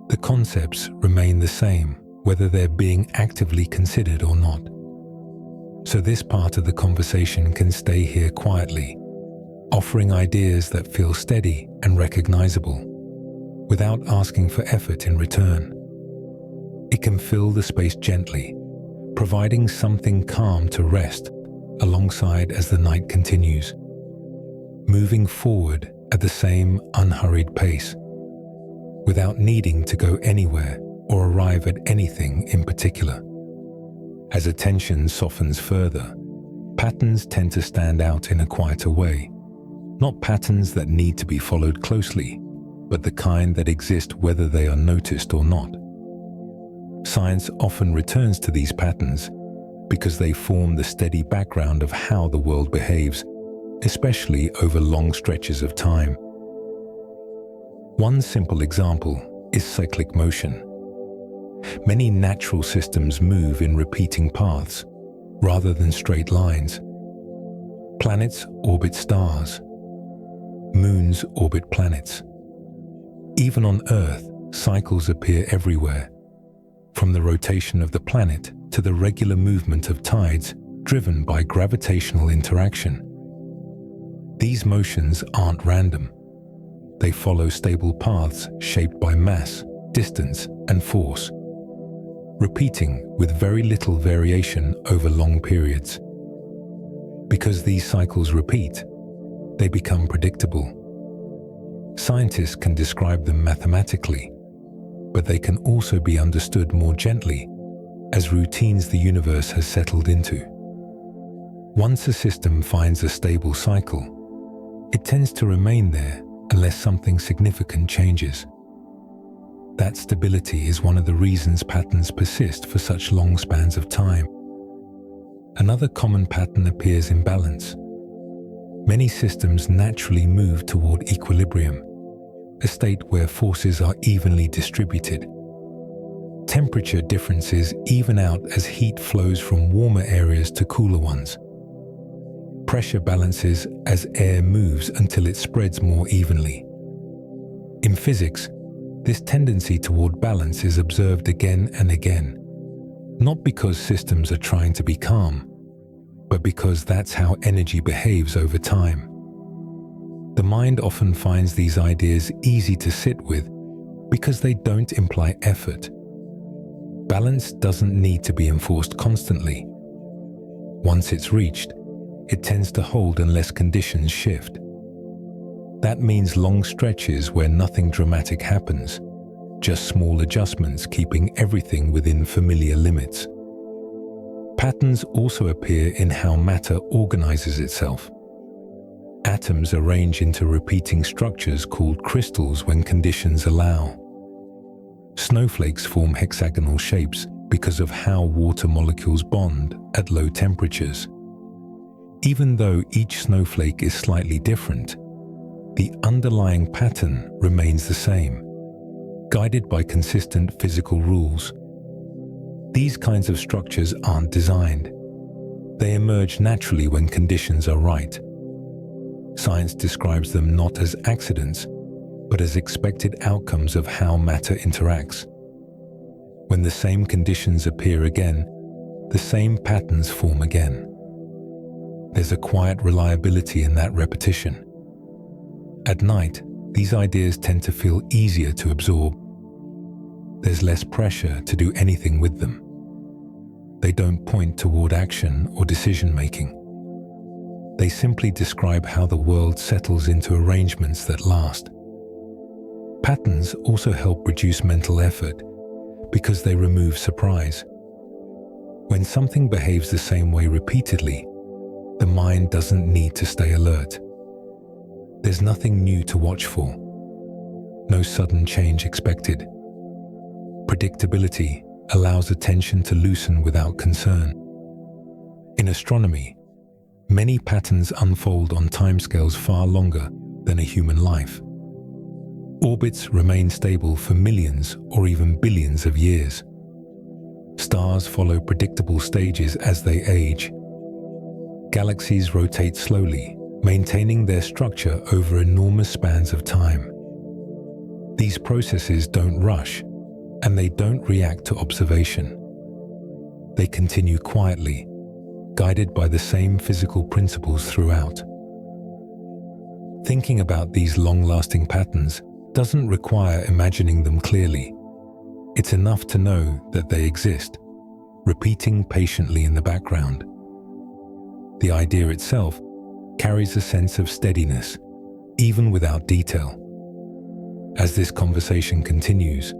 The concepts remain the same whether they're being actively considered or not. So this part of the conversation can stay here quietly, offering ideas that feel steady and recognizable, without asking for effort in return. It can fill the space gently, providing something calm to rest alongside as the night continues, moving forward at the same unhurried pace, without needing to go anywhere or arrive at anything in particular. As attention softens further, patterns tend to stand out in a quieter way. Not patterns that need to be followed closely, but the kind that exist whether they are noticed or not. Science often returns to these patterns because they form the steady background of how the world behaves, especially over long stretches of time. One simple example is cyclic motion. Many natural systems move in repeating paths rather than straight lines. Planets orbit stars. Moons orbit planets. Even on Earth, cycles appear everywhere, from the rotation of the planet to the regular movement of tides driven by gravitational interaction. These motions aren't random. They follow stable paths shaped by mass, distance, and force, repeating with very little variation over long periods. Because these cycles repeat, they become predictable. Scientists can describe them mathematically, but they can also be understood more gently as routines the universe has settled into. Once a system finds a stable cycle, it tends to remain there unless something significant changes. That stability is one of the reasons patterns persist for such long spans of time. Another common pattern appears in balance. Many systems naturally move toward equilibrium, a state where forces are evenly distributed. Temperature differences even out as heat flows from warmer areas to cooler ones. Pressure balances as air moves until it spreads more evenly. In physics, this tendency toward balance is observed again and again, not because systems are trying to be calm, but because that's how energy behaves over time. The mind often finds these ideas easy to sit with because they don't imply effort. Balance doesn't need to be enforced constantly. Once it's reached, it tends to hold unless conditions shift. That means long stretches where nothing dramatic happens, just small adjustments keeping everything within familiar limits. Patterns also appear in how matter organizes itself. Atoms arrange into repeating structures called crystals when conditions allow. Snowflakes form hexagonal shapes because of how water molecules bond at low temperatures. Even though each snowflake is slightly different, the underlying pattern remains the same, guided by consistent physical rules. These kinds of structures aren't designed. They emerge naturally when conditions are right. Science describes them not as accidents, but as expected outcomes of how matter interacts. When the same conditions appear again, the same patterns form again. There's a quiet reliability in that repetition. At night, these ideas tend to feel easier to absorb. There's less pressure to do anything with them. They don't point toward action or decision-making. They simply describe how the world settles into arrangements that last. Patterns also help reduce mental effort because they remove surprise. When something behaves the same way repeatedly, the mind doesn't need to stay alert. There's nothing new to watch for. No sudden change expected. Predictability allows attention to loosen without concern. In astronomy, many patterns unfold on timescales far longer than a human life. Orbits remain stable for millions or even billions of years. Stars follow predictable stages as they age. Galaxies rotate slowly, maintaining their structure over enormous spans of time. These processes don't rush, and they don't react to observation. They continue quietly, guided by the same physical principles throughout. Thinking about these long-lasting patterns doesn't require imagining them clearly. It's enough to know that they exist, repeating patiently in the background. The idea itself carries a sense of steadiness, even without detail. As this conversation continues,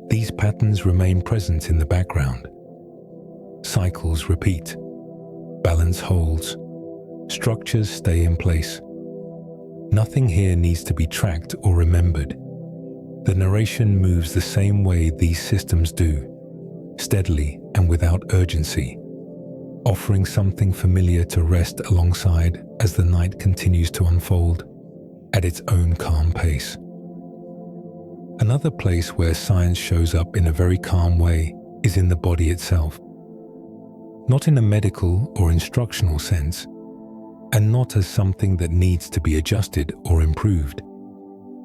these patterns remain present in the background. Cycles repeat, balance holds, structures stay in place. Nothing here needs to be tracked or remembered. The narration moves the same way these systems do, steadily and without urgency, offering something familiar to rest alongside as the night continues to unfold at its own calm pace. Another place where science shows up in a very calm way is in the body itself. Not in a medical or instructional sense, and not as something that needs to be adjusted or improved,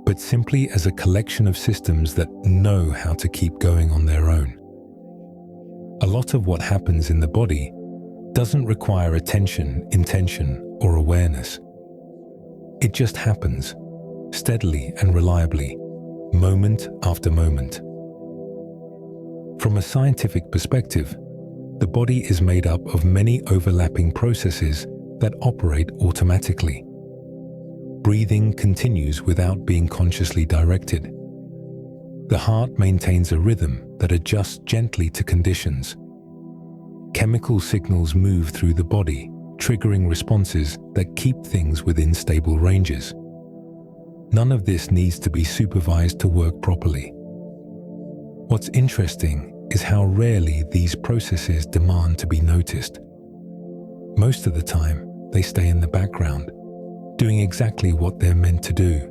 but simply as a collection of systems that know how to keep going on their own. A lot of what happens in the body doesn't require attention, intention, or awareness. It just happens, steadily and reliably, moment after moment. From a scientific perspective, the body is made up of many overlapping processes that operate automatically. Breathing continues without being consciously directed. The heart maintains a rhythm that adjusts gently to conditions. Chemical signals move through the body, triggering responses that keep things within stable ranges. None of this needs to be supervised to work properly. What's interesting is how rarely these processes demand to be noticed. Most of the time, they stay in the background, doing exactly what they're meant to do.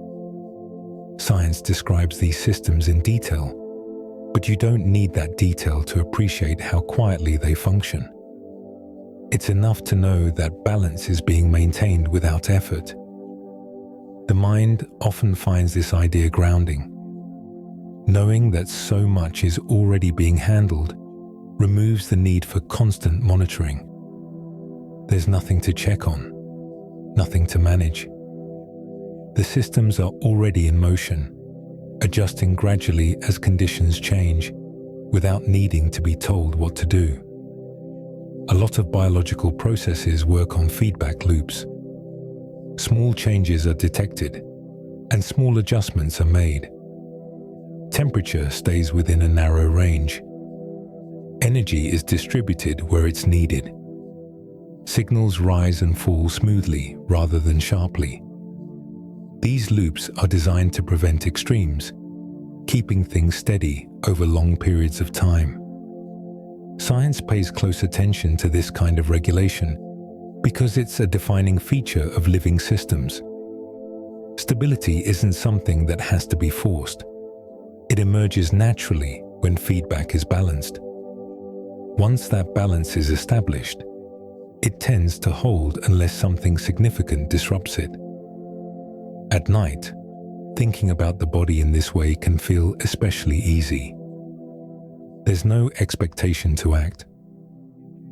Science describes these systems in detail, but you don't need that detail to appreciate how quietly they function. It's enough to know that balance is being maintained without effort. The mind often finds this idea grounding. Knowing that so much is already being handled removes the need for constant monitoring. There's nothing to check on, nothing to manage. The systems are already in motion, adjusting gradually as conditions change, without needing to be told what to do. A lot of biological processes work on feedback loops. Small changes are detected, and small adjustments are made. Temperature stays within a narrow range. Energy is distributed where it's needed. Signals rise and fall smoothly rather than sharply. These loops are designed to prevent extremes, keeping things steady over long periods of time. Science pays close attention to this kind of regulation because it's a defining feature of living systems. Stability isn't something that has to be forced. It emerges naturally when feedback is balanced. Once that balance is established, it tends to hold unless something significant disrupts it. At night, thinking about the body in this way can feel especially easy. There's no expectation to act,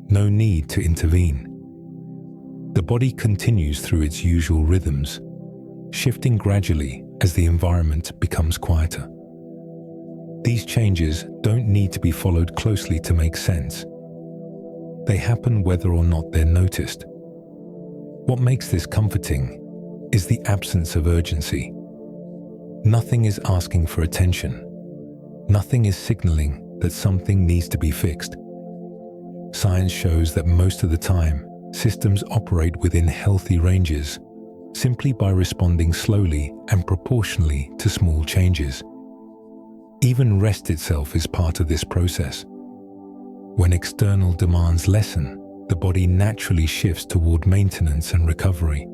no need to intervene. The body continues through its usual rhythms, shifting gradually as the environment becomes quieter. These changes don't need to be followed closely to make sense. They happen whether or not they're noticed. What makes this comforting is the absence of urgency. Nothing is asking for attention. Nothing is signaling that something needs to be fixed. Science shows that most of the time, systems operate within healthy ranges simply by responding slowly and proportionally to small changes. Even rest itself is part of this process. When external demands lessen, the body naturally shifts toward maintenance and recovery.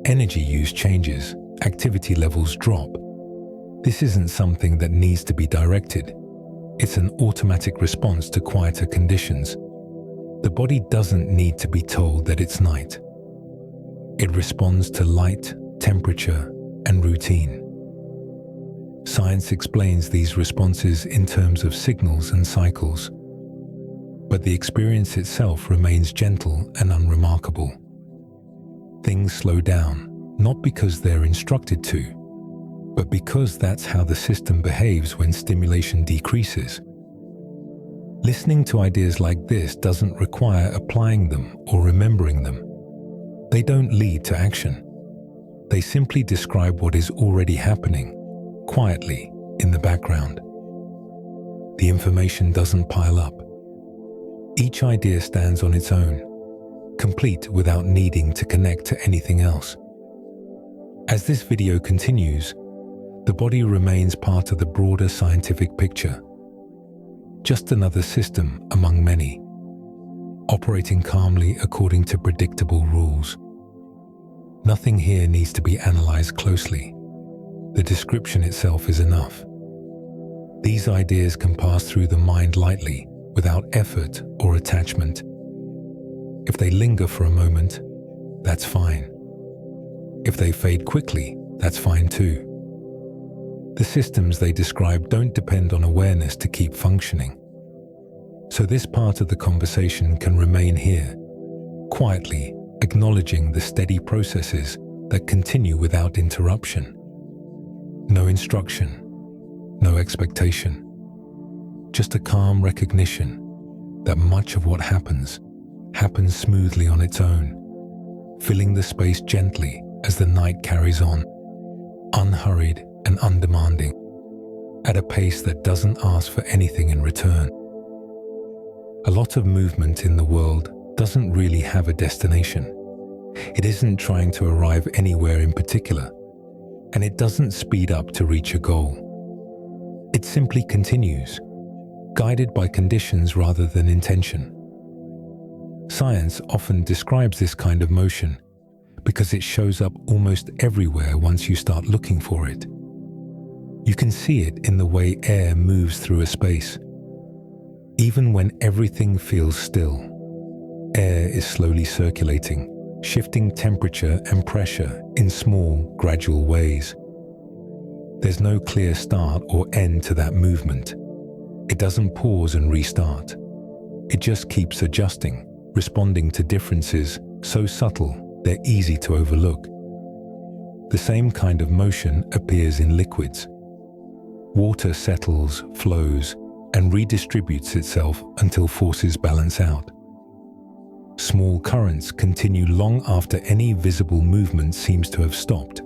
Energy use changes, activity levels drop. This isn't something that needs to be directed. It's an automatic response to quieter conditions. The body doesn't need to be told that it's night. It responds to light, temperature, and routine. Science explains these responses in terms of signals and cycles, but the experience itself remains gentle and unremarkable. Things slow down, not because they're instructed to, but because that's how the system behaves when stimulation decreases. Listening to ideas like this doesn't require applying them or remembering them. They don't lead to action. They simply describe what is already happening, quietly, in the background. The information doesn't pile up. Each idea stands on its own, complete without needing to connect to anything else. As this video continues, the body remains part of the broader scientific picture. Just another system among many, operating calmly according to predictable rules. Nothing here needs to be analyzed closely. The description itself is enough. These ideas can pass through the mind lightly, without effort or attachment. If they linger for a moment, that's fine. If they fade quickly, that's fine too. The systems they describe don't depend on awareness to keep functioning. So this part of the conversation can remain here, quietly acknowledging the steady processes that continue without interruption. No instruction, no expectation, just a calm recognition that much of what happens smoothly on its own, filling the space gently as the night carries on, unhurried and undemanding, at a pace that doesn't ask for anything in return. A lot of movement in the world doesn't really have a destination. It isn't trying to arrive anywhere in particular, and it doesn't speed up to reach a goal. It simply continues, guided by conditions rather than intention. Science often describes this kind of motion because it shows up almost everywhere once you start looking for it. You can see it in the way air moves through a space. Even when everything feels still, air is slowly circulating, shifting temperature and pressure in small, gradual ways. There's no clear start or end to that movement. It doesn't pause and restart. It just keeps adjusting, responding to differences so subtle they're easy to overlook. The same kind of motion appears in liquids. Water settles, flows, and redistributes itself until forces balance out. Small currents continue long after any visible movement seems to have stopped.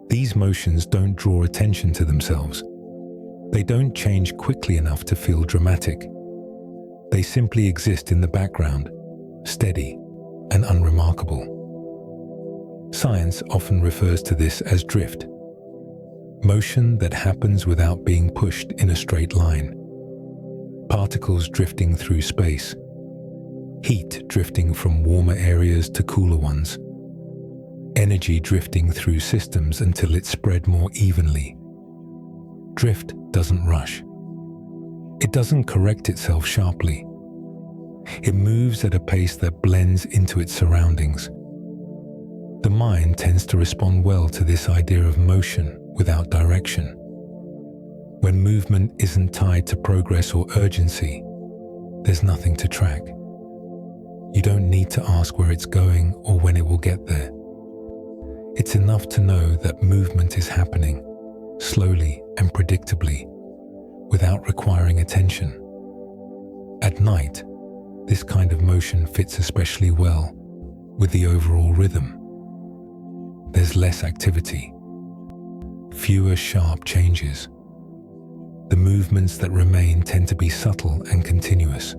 These motions don't draw attention to themselves. They don't change quickly enough to feel dramatic. They simply exist in the background, steady and unremarkable. Science often refers to this as drift. Motion that happens without being pushed in a straight line. Particles drifting through space. Heat drifting from warmer areas to cooler ones. Energy drifting through systems until it's spread more evenly. Drift doesn't rush. It doesn't correct itself sharply. It moves at a pace that blends into its surroundings. The mind tends to respond well to this idea of motion without direction. When movement isn't tied to progress or urgency, there's nothing to track. You don't need to ask where it's going or when it will get there. It's enough to know that movement is happening, slowly and predictably, without requiring attention. At night, this kind of motion fits especially well with the overall rhythm. There's less activity, fewer sharp changes. The movements that remain tend to be subtle and continuous.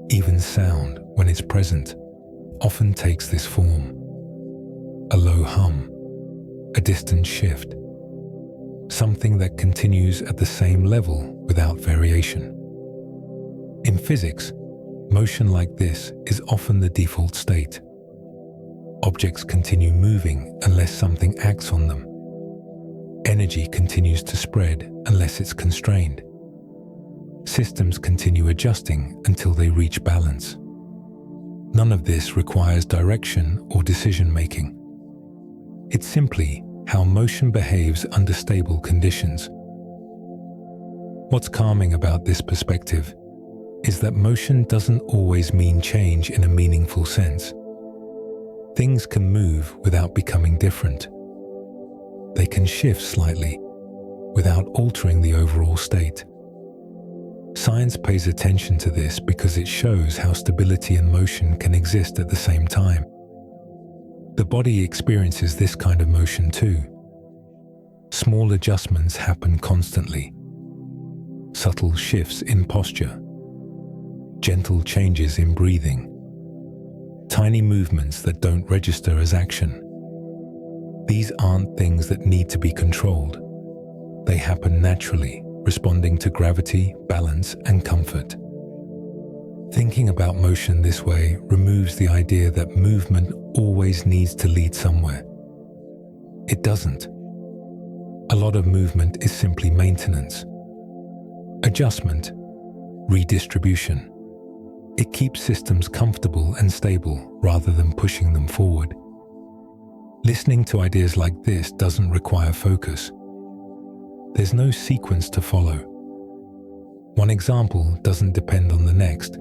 Even sound, when it's present, often takes this form. A low hum, a distant shift, something that continues at the same level without variation. In physics, motion like this is often the default state. Objects continue moving unless something acts on them. Energy continues to spread unless it's constrained. Systems continue adjusting until they reach balance. None of this requires direction or decision-making. It's simply how motion behaves under stable conditions. What's calming about this perspective is that motion doesn't always mean change in a meaningful sense. Things can move without becoming different. They can shift slightly without altering the overall state. Science pays attention to this because it shows how stability and motion can exist at the same time. The body experiences this kind of motion too. Small adjustments happen constantly. Subtle shifts in posture. Gentle changes in breathing. Tiny movements that don't register as action. These aren't things that need to be controlled. They happen naturally, responding to gravity, balance, and comfort. Thinking about motion this way removes the idea that movement always needs to lead somewhere. It doesn't. A lot of movement is simply maintenance. Adjustment, redistribution. It keeps systems comfortable and stable rather than pushing them forward. Listening to ideas like this doesn't require focus. There's no sequence to follow. One example doesn't depend on the next.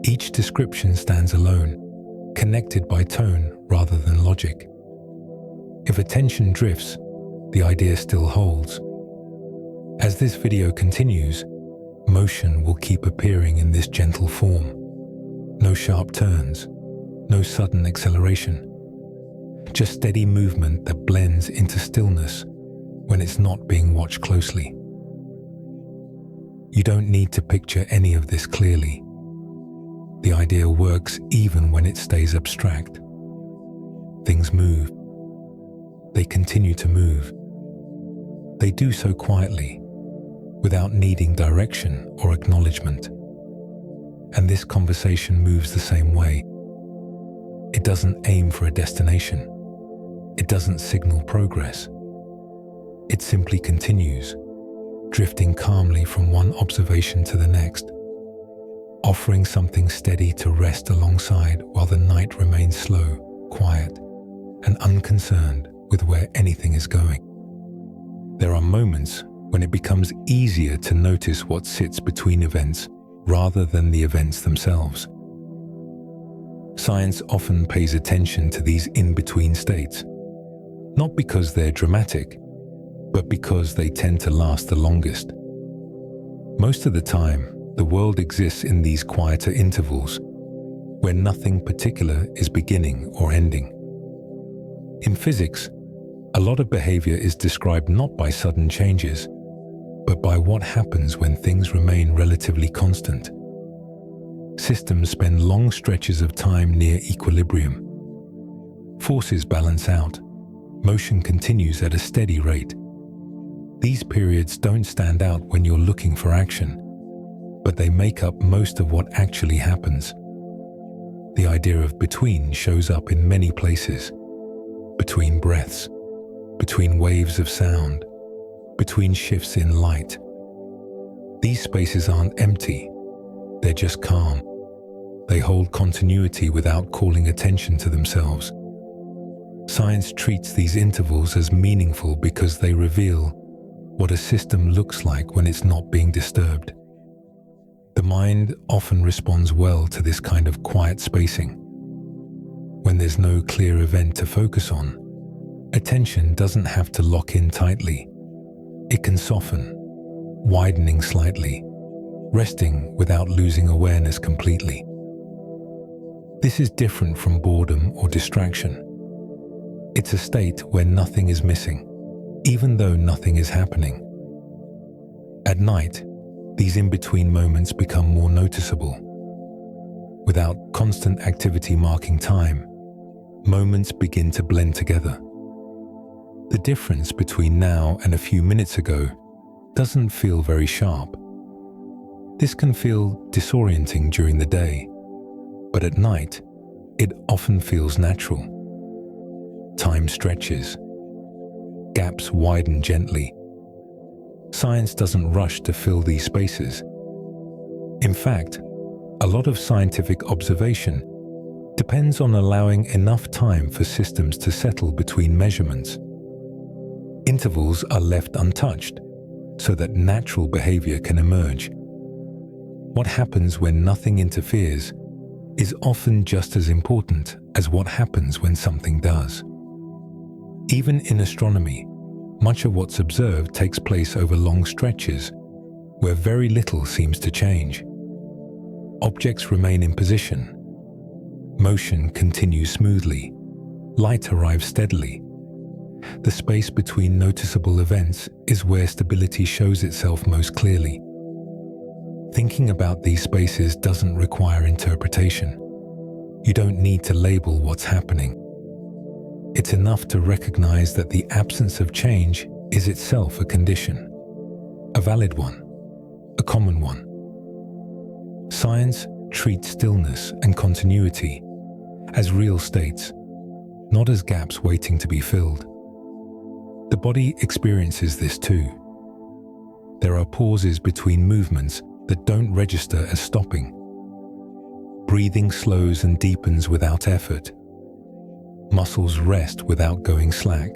Each description stands alone, connected by tone rather than logic. If attention drifts, the idea still holds. As this video continues, motion will keep appearing in this gentle form. No sharp turns, no sudden acceleration. Just steady movement that blends into stillness when it's not being watched closely. You don't need to picture any of this clearly. The idea works even when it stays abstract. Things move. They continue to move. They do so quietly, without needing direction or acknowledgement. And this conversation moves the same way. It doesn't aim for a destination. It doesn't signal progress. It simply continues, drifting calmly from one observation to the next, offering something steady to rest alongside while the night remains slow, quiet, and unconcerned with where anything is going. There are moments when it becomes easier to notice what sits between events rather than the events themselves. Science often pays attention to these in-between states, not because they're dramatic, but because they tend to last the longest. Most of the time, the world exists in these quieter intervals, where nothing particular is beginning or ending. In physics, a lot of behavior is described not by sudden changes, but by what happens when things remain relatively constant. Systems spend long stretches of time near equilibrium. Forces balance out. Motion continues at a steady rate. These periods don't stand out when you're looking for action, but they make up most of what actually happens. The idea of between shows up in many places. Between breaths, between waves of sound, between shifts in light. These spaces aren't empty, they're just calm. They hold continuity without calling attention to themselves. Science treats these intervals as meaningful because they reveal what a system looks like when it's not being disturbed. The mind often responds well to this kind of quiet spacing. When there's no clear event to focus on, attention doesn't have to lock in tightly. It can soften, widening slightly, resting without losing awareness completely. This is different from boredom or distraction. It's a state where nothing is missing, even though nothing is happening. At night, these in-between moments become more noticeable. Without constant activity marking time, moments begin to blend together. The difference between now and a few minutes ago doesn't feel very sharp. This can feel disorienting during the day, but at night, it often feels natural. Time stretches. Gaps widen gently. Science doesn't rush to fill these spaces. In fact, a lot of scientific observation depends on allowing enough time for systems to settle between measurements. Intervals are left untouched so that natural behavior can emerge. What happens when nothing interferes is often just as important as what happens when something does. Even in astronomy, much of what's observed takes place over long stretches, where very little seems to change. Objects remain in position. Motion continues smoothly. Light arrives steadily. The space between noticeable events is where stability shows itself most clearly. Thinking about these spaces doesn't require interpretation. You don't need to label what's happening. It's enough to recognize that the absence of change is itself a condition, a valid one, a common one. Science treats stillness and continuity as real states, not as gaps waiting to be filled. The body experiences this too. There are pauses between movements that don't register as stopping. Breathing slows and deepens without effort. Muscles rest without going slack.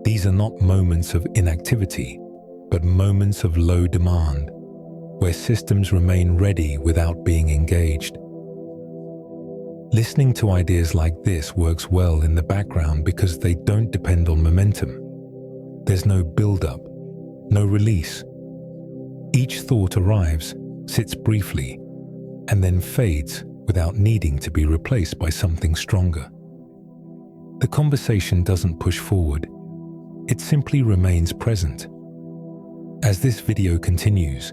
These are not moments of inactivity, but moments of low demand, where systems remain ready without being engaged. Listening to ideas like this works well in the background because they don't depend on momentum. There's no build-up, no release. Each thought arrives, sits briefly, and then fades without needing to be replaced by something stronger. The conversation doesn't push forward, it simply remains present. As this video continues,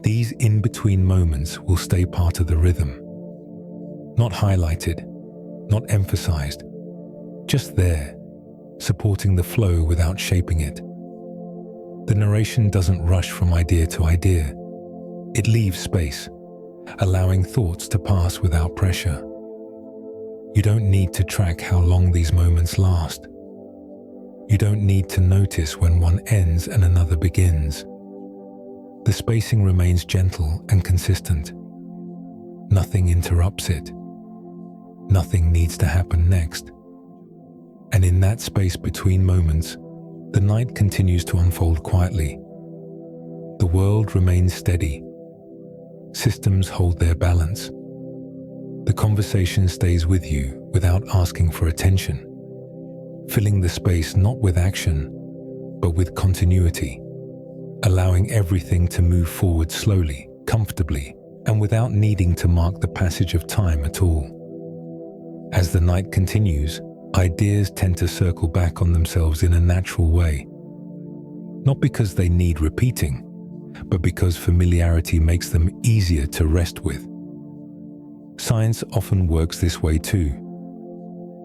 these in-between moments will stay part of the rhythm. Not highlighted, not emphasized, just there, supporting the flow without shaping it. The narration doesn't rush from idea to idea. It leaves space, allowing thoughts to pass without pressure. You don't need to track how long these moments last. You don't need to notice when one ends and another begins. The spacing remains gentle and consistent. Nothing interrupts it. Nothing needs to happen next. And in that space between moments, the night continues to unfold quietly. The world remains steady. Systems hold their balance. The conversation stays with you without asking for attention, filling the space not with action, but with continuity, allowing everything to move forward slowly, comfortably, and without needing to mark the passage of time at all. As the night continues, ideas tend to circle back on themselves in a natural way, not because they need repeating, but because familiarity makes them easier to rest with. Science often works this way too.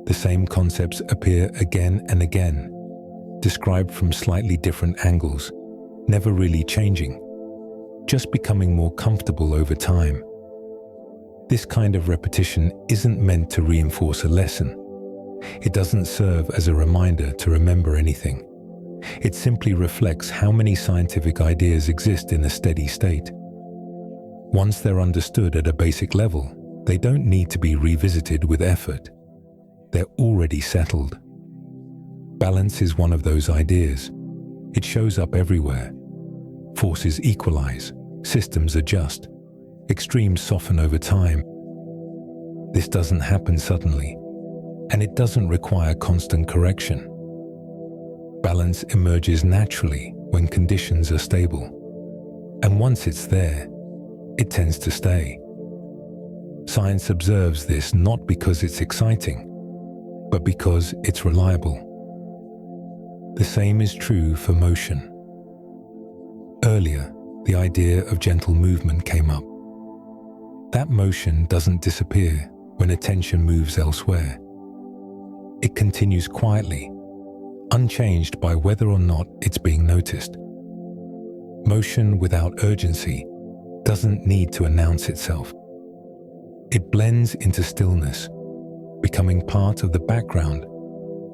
The same concepts appear again and again, described from slightly different angles, never really changing, just becoming more comfortable over time. This kind of repetition isn't meant to reinforce a lesson. It doesn't serve as a reminder to remember anything. It simply reflects how many scientific ideas exist in a steady state. Once they're understood at a basic level, they don't need to be revisited with effort. They're already settled. Balance is one of those ideas. It shows up everywhere. Forces equalize, systems adjust, extremes soften over time. This doesn't happen suddenly, and it doesn't require constant correction. Balance emerges naturally when conditions are stable, and once it's there, it tends to stay. Science observes this not because it's exciting, but because it's reliable. The same is true for motion. Earlier, the idea of gentle movement came up. That motion doesn't disappear when attention moves elsewhere. It continues quietly, unchanged by whether or not it's being noticed. Motion without urgency doesn't need to announce itself. It blends into stillness, becoming part of the background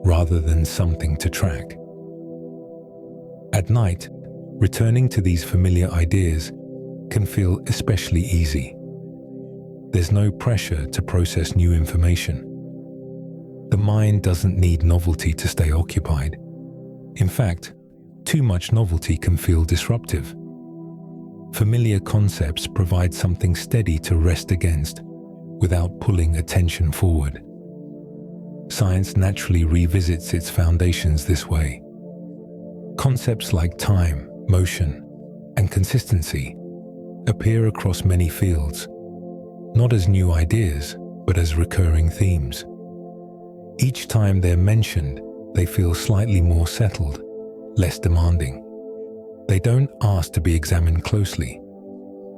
rather than something to track. At night, returning to these familiar ideas can feel especially easy. There's no pressure to process new information. The mind doesn't need novelty to stay occupied. In fact, too much novelty can feel disruptive. Familiar concepts provide something steady to rest against without pulling attention forward. Science naturally revisits its foundations this way. Concepts like time, motion, and consistency appear across many fields, not as new ideas, but as recurring themes. Each time they're mentioned, they feel slightly more settled, less demanding. They don't ask to be examined closely.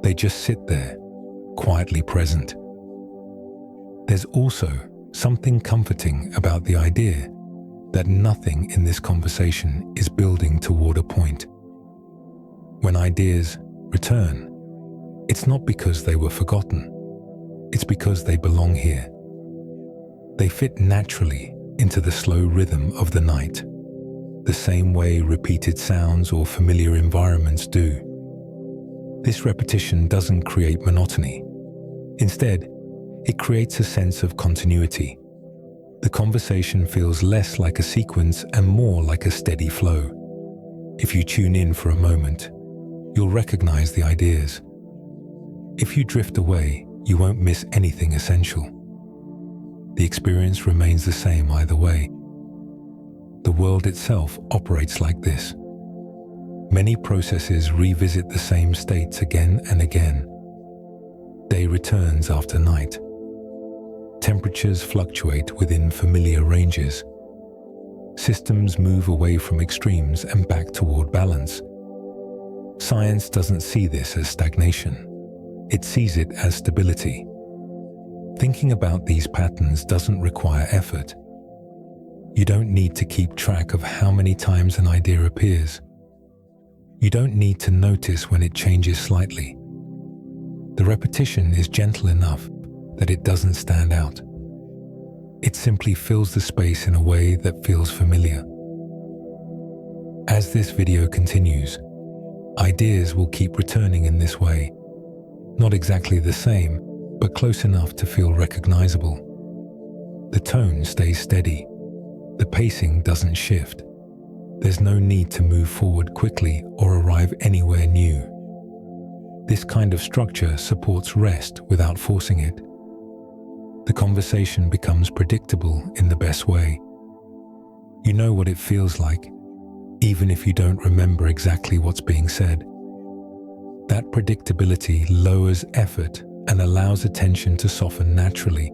They just sit there, quietly present. There's also something comforting about the idea that nothing in this conversation is building toward a point. When ideas return, it's not because they were forgotten. It's because they belong here. They fit naturally into the slow rhythm of the night, the same way repeated sounds or familiar environments do. This repetition doesn't create monotony. Instead, it creates a sense of continuity. The conversation feels less like a sequence and more like a steady flow. If you tune in for a moment, you'll recognize the ideas. If you drift away, you won't miss anything essential. The experience remains the same either way. The world itself operates like this. Many processes revisit the same states again and again. Day returns after night, Temperatures fluctuate within familiar ranges. Systems move away from extremes and back toward balance. Science doesn't see this as stagnation. It sees it as stability. Thinking about these patterns doesn't require effort. You don't need to keep track of how many times an idea appears. You don't need to notice when it changes slightly. The repetition is gentle enough that it doesn't stand out. It simply fills the space in a way that feels familiar. As this video continues, ideas will keep returning in this way. Not exactly the same, but close enough to feel recognizable. The tone stays steady. The pacing doesn't shift. There's no need to move forward quickly or arrive anywhere new. This kind of structure supports rest without forcing it. The conversation becomes predictable in the best way. You know what it feels like, even if you don't remember exactly what's being said. That predictability lowers effort and allows attention to soften naturally.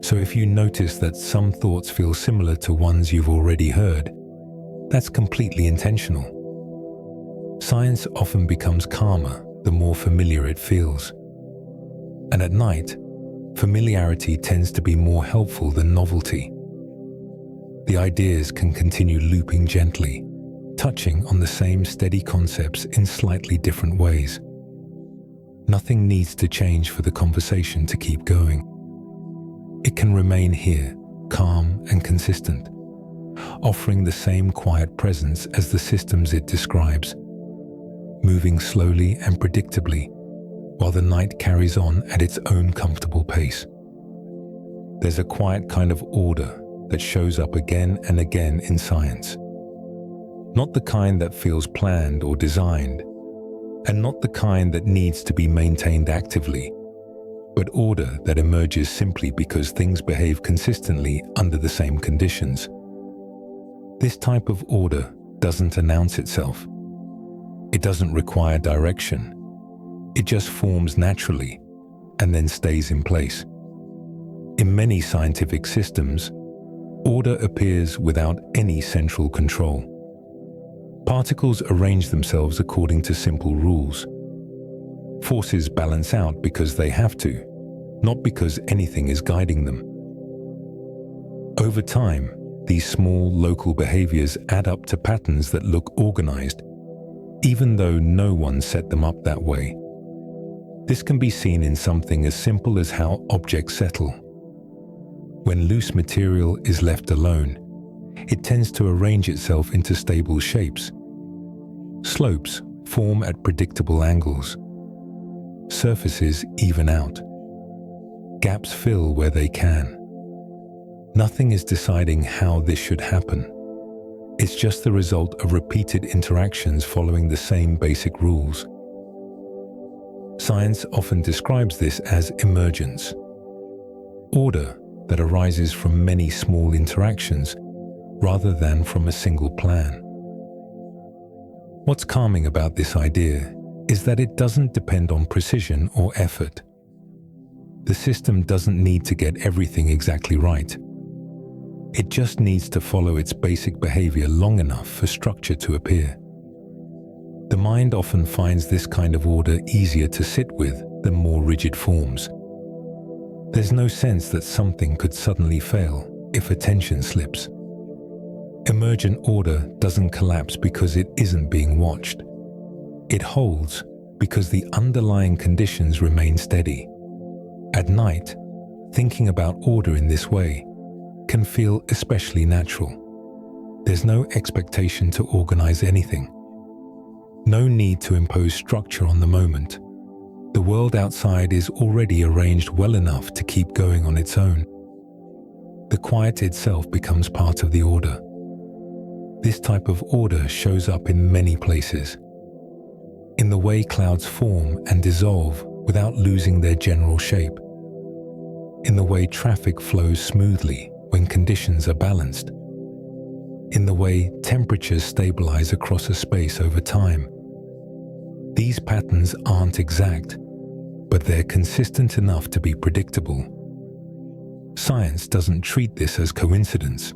So if you notice that some thoughts feel similar to ones you've already heard, that's completely intentional. Science often becomes calmer the more familiar it feels. And at night, familiarity tends to be more helpful than novelty. The ideas can continue looping gently, touching on the same steady concepts in slightly different ways. Nothing needs to change for the conversation to keep going. It can remain here, calm and consistent, offering the same quiet presence as the systems it describes, moving slowly and predictably while the night carries on at its own comfortable pace. There's a quiet kind of order that shows up again and again in science. Not the kind that feels planned or designed, and not the kind that needs to be maintained actively, but order that emerges simply because things behave consistently under the same conditions. This type of order doesn't announce itself. It doesn't require direction. It just forms naturally and then stays in place. In many scientific systems, order appears without any central control. Particles arrange themselves according to simple rules. Forces balance out because they have to, not because anything is guiding them. Over time, these small local behaviors add up to patterns that look organized, even though no one set them up that way. This can be seen in something as simple as how objects settle. When loose material is left alone, it tends to arrange itself into stable shapes. Slopes form at predictable angles. Surfaces even out. Gaps fill where they can. Nothing is deciding how this should happen. It's just the result of repeated interactions following the same basic rules. Science often describes this as emergence. Order that arises from many small interactions rather than from a single plan. What's calming about this idea is that it doesn't depend on precision or effort. The system doesn't need to get everything exactly right. It just needs to follow its basic behavior long enough for structure to appear. The mind often finds this kind of order easier to sit with than more rigid forms. There's no sense that something could suddenly fail if attention slips. Emergent order doesn't collapse because it isn't being watched. It holds because the underlying conditions remain steady. At night, thinking about order in this way can feel especially natural. There's no expectation to organize anything. No need to impose structure on the moment. The world outside is already arranged well enough to keep going on its own. The quiet itself becomes part of the order. This type of order shows up in many places. In the way clouds form and dissolve without losing their general shape. In the way traffic flows smoothly when conditions are balanced. In the way temperatures stabilize across a space over time. These patterns aren't exact, but they're consistent enough to be predictable. Science doesn't treat this as coincidence.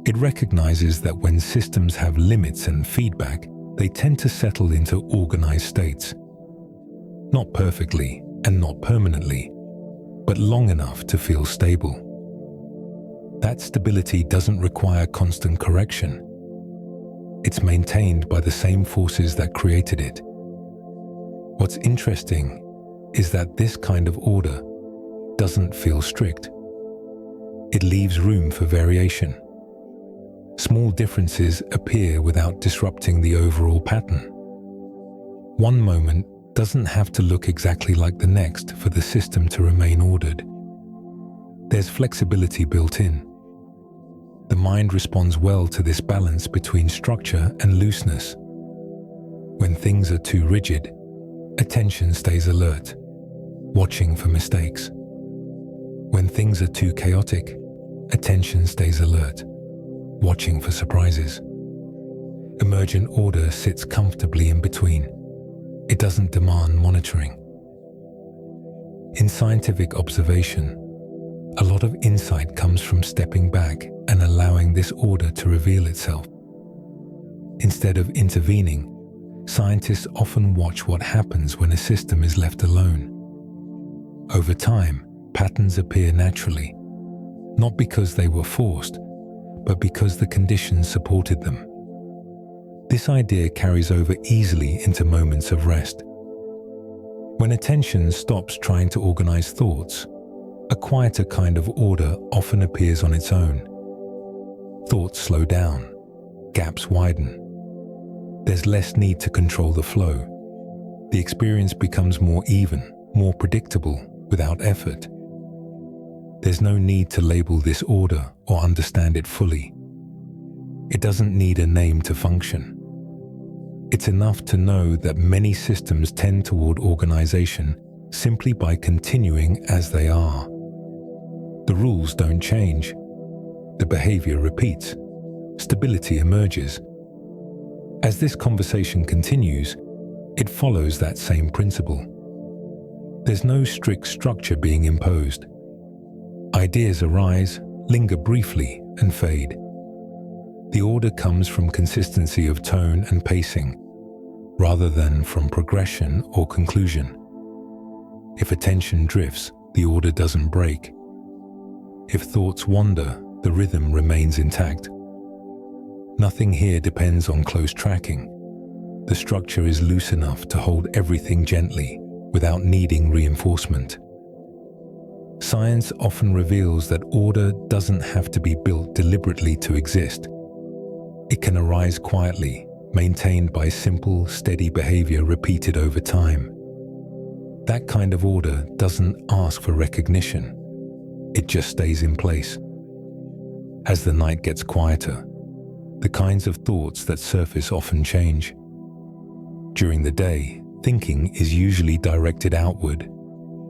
It recognizes that when systems have limits and feedback, they tend to settle into organized states. Not perfectly and not permanently, but long enough to feel stable. That stability doesn't require constant correction. It's maintained by the same forces that created it. What's interesting is that this kind of order doesn't feel strict. It leaves room for variation. Small differences appear without disrupting the overall pattern. One moment doesn't have to look exactly like the next for the system to remain ordered. There's flexibility built in. The mind responds well to this balance between structure and looseness. When things are too rigid, attention stays alert, watching for mistakes. When things are too chaotic, attention stays alert, watching for surprises. Emergent order sits comfortably in between. It doesn't demand monitoring. In scientific observation, a lot of insight comes from stepping back and allowing this order to reveal itself. Instead of intervening, scientists often watch what happens when a system is left alone. Over time, patterns appear naturally, not because they were forced, but because the conditions supported them. This idea carries over easily into moments of rest. When attention stops trying to organize thoughts, a quieter kind of order often appears on its own. Thoughts slow down, gaps widen. There's less need to control the flow. The experience becomes more even, more predictable, without effort. There's no need to label this order or understand it fully. It doesn't need a name to function. It's enough to know that many systems tend toward organization simply by continuing as they are. The rules don't change. The behavior repeats. Stability emerges. As this conversation continues, it follows that same principle. There's no strict structure being imposed. Ideas arise, linger briefly, and fade. The order comes from consistency of tone and pacing, rather than from progression or conclusion. If attention drifts, the order doesn't break. If thoughts wander, the rhythm remains intact. Nothing here depends on close tracking. The structure is loose enough to hold everything gently, without needing reinforcement. Science often reveals that order doesn't have to be built deliberately to exist. It can arise quietly, maintained by simple, steady behavior repeated over time. That kind of order doesn't ask for recognition. It just stays in place. As the night gets quieter, the kinds of thoughts that surface often change. During the day, thinking is usually directed outward,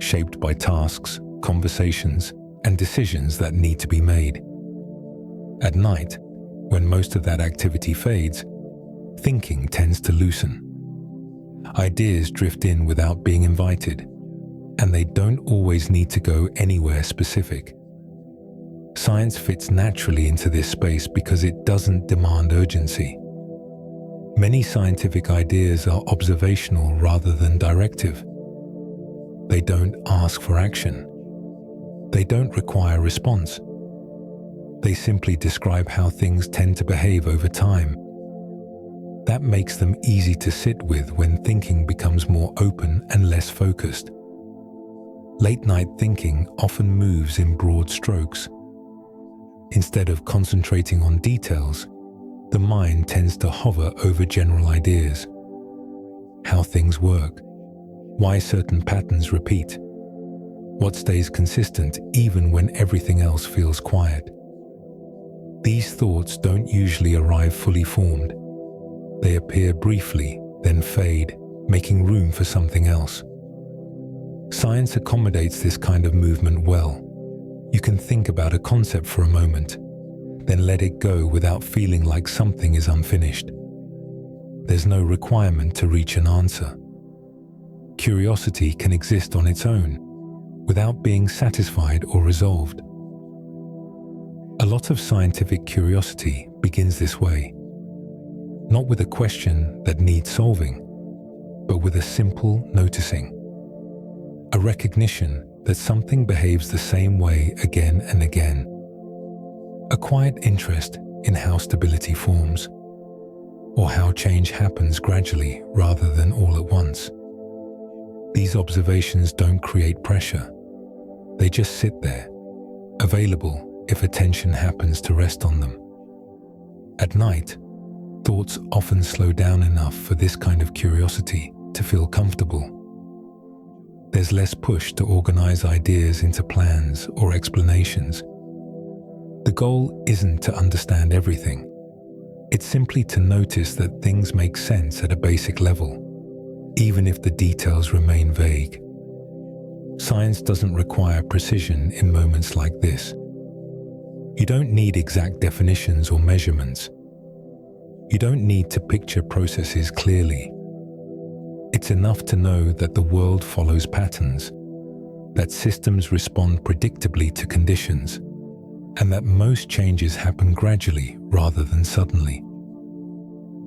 shaped by tasks, conversations, and decisions that need to be made. At night, when most of that activity fades, thinking tends to loosen. Ideas drift in without being invited, and they don't always need to go anywhere specific. Science fits naturally into this space because it doesn't demand urgency. Many scientific ideas are observational rather than directive. They don't ask for action. They don't require response. They simply describe how things tend to behave over time. That makes them easy to sit with when thinking becomes more open and less focused. Late-night thinking often moves in broad strokes. Instead of concentrating on details, the mind tends to hover over general ideas. How things work, why certain patterns repeat, what stays consistent even when everything else feels quiet. These thoughts don't usually arrive fully formed. They appear briefly, then fade, making room for something else. Science accommodates this kind of movement well. You can think about a concept for a moment, then let it go without feeling like something is unfinished. There's no requirement to reach an answer. Curiosity can exist on its own. without being satisfied or resolved. A lot of scientific curiosity begins this way, not with a question that needs solving, but with a simple noticing, a recognition that something behaves the same way again and again, a quiet interest in how stability forms, or how change happens gradually rather than all at once. These observations don't create pressure. They just sit there, available if attention happens to rest on them. At night, thoughts often slow down enough for this kind of curiosity to feel comfortable. There's less push to organize ideas into plans or explanations. The goal isn't to understand everything. It's simply to notice that things make sense at a basic level, even if the details remain vague. Science doesn't require precision in moments like this. You don't need exact definitions or measurements. You don't need to picture processes clearly. It's enough to know that the world follows patterns, that systems respond predictably to conditions, and that most changes happen gradually rather than suddenly.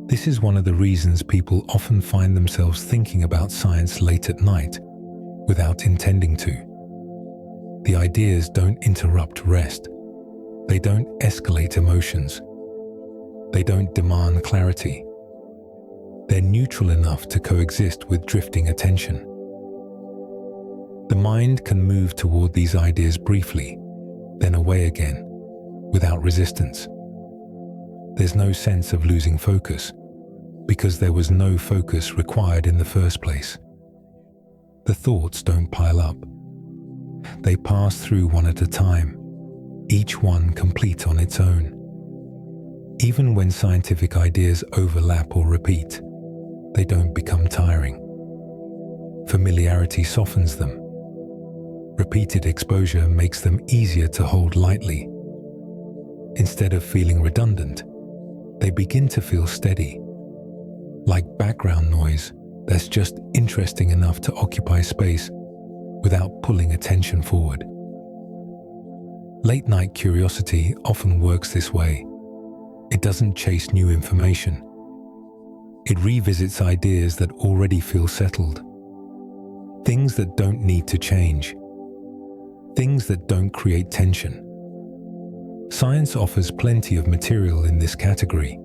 This is one of the reasons people often find themselves thinking about science late at night without intending to. The ideas don't interrupt rest. They don't escalate emotions. They don't demand clarity. They're neutral enough to coexist with drifting attention. The mind can move toward these ideas briefly, then away again, without resistance. There's no sense of losing focus, because there was no focus required in the first place. The thoughts don't pile up. They pass through one at a time, each one complete on its own. Even when scientific ideas overlap or repeat, they don't become tiring. Familiarity softens them. Repeated exposure makes them easier to hold lightly. Instead of feeling redundant, they begin to feel steady, like background noise that's just interesting enough to occupy space without pulling attention forward. Late night curiosity often works this way. It doesn't chase new information. It revisits ideas that already feel settled. Things that don't need to change. Things that don't create tension. Science offers plenty of material in this category.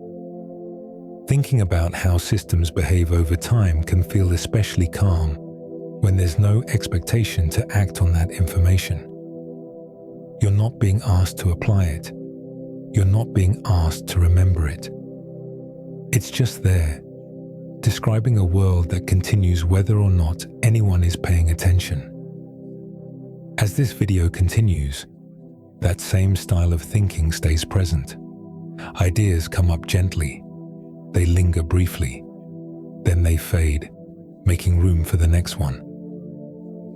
Thinking about how systems behave over time can feel especially calm when there's no expectation to act on that information. You're not being asked to apply it. You're not being asked to remember it. It's just there, describing a world that continues whether or not anyone is paying attention. As this video continues, that same style of thinking stays present. Ideas come up gently. They linger briefly. Then they fade, making room for the next one.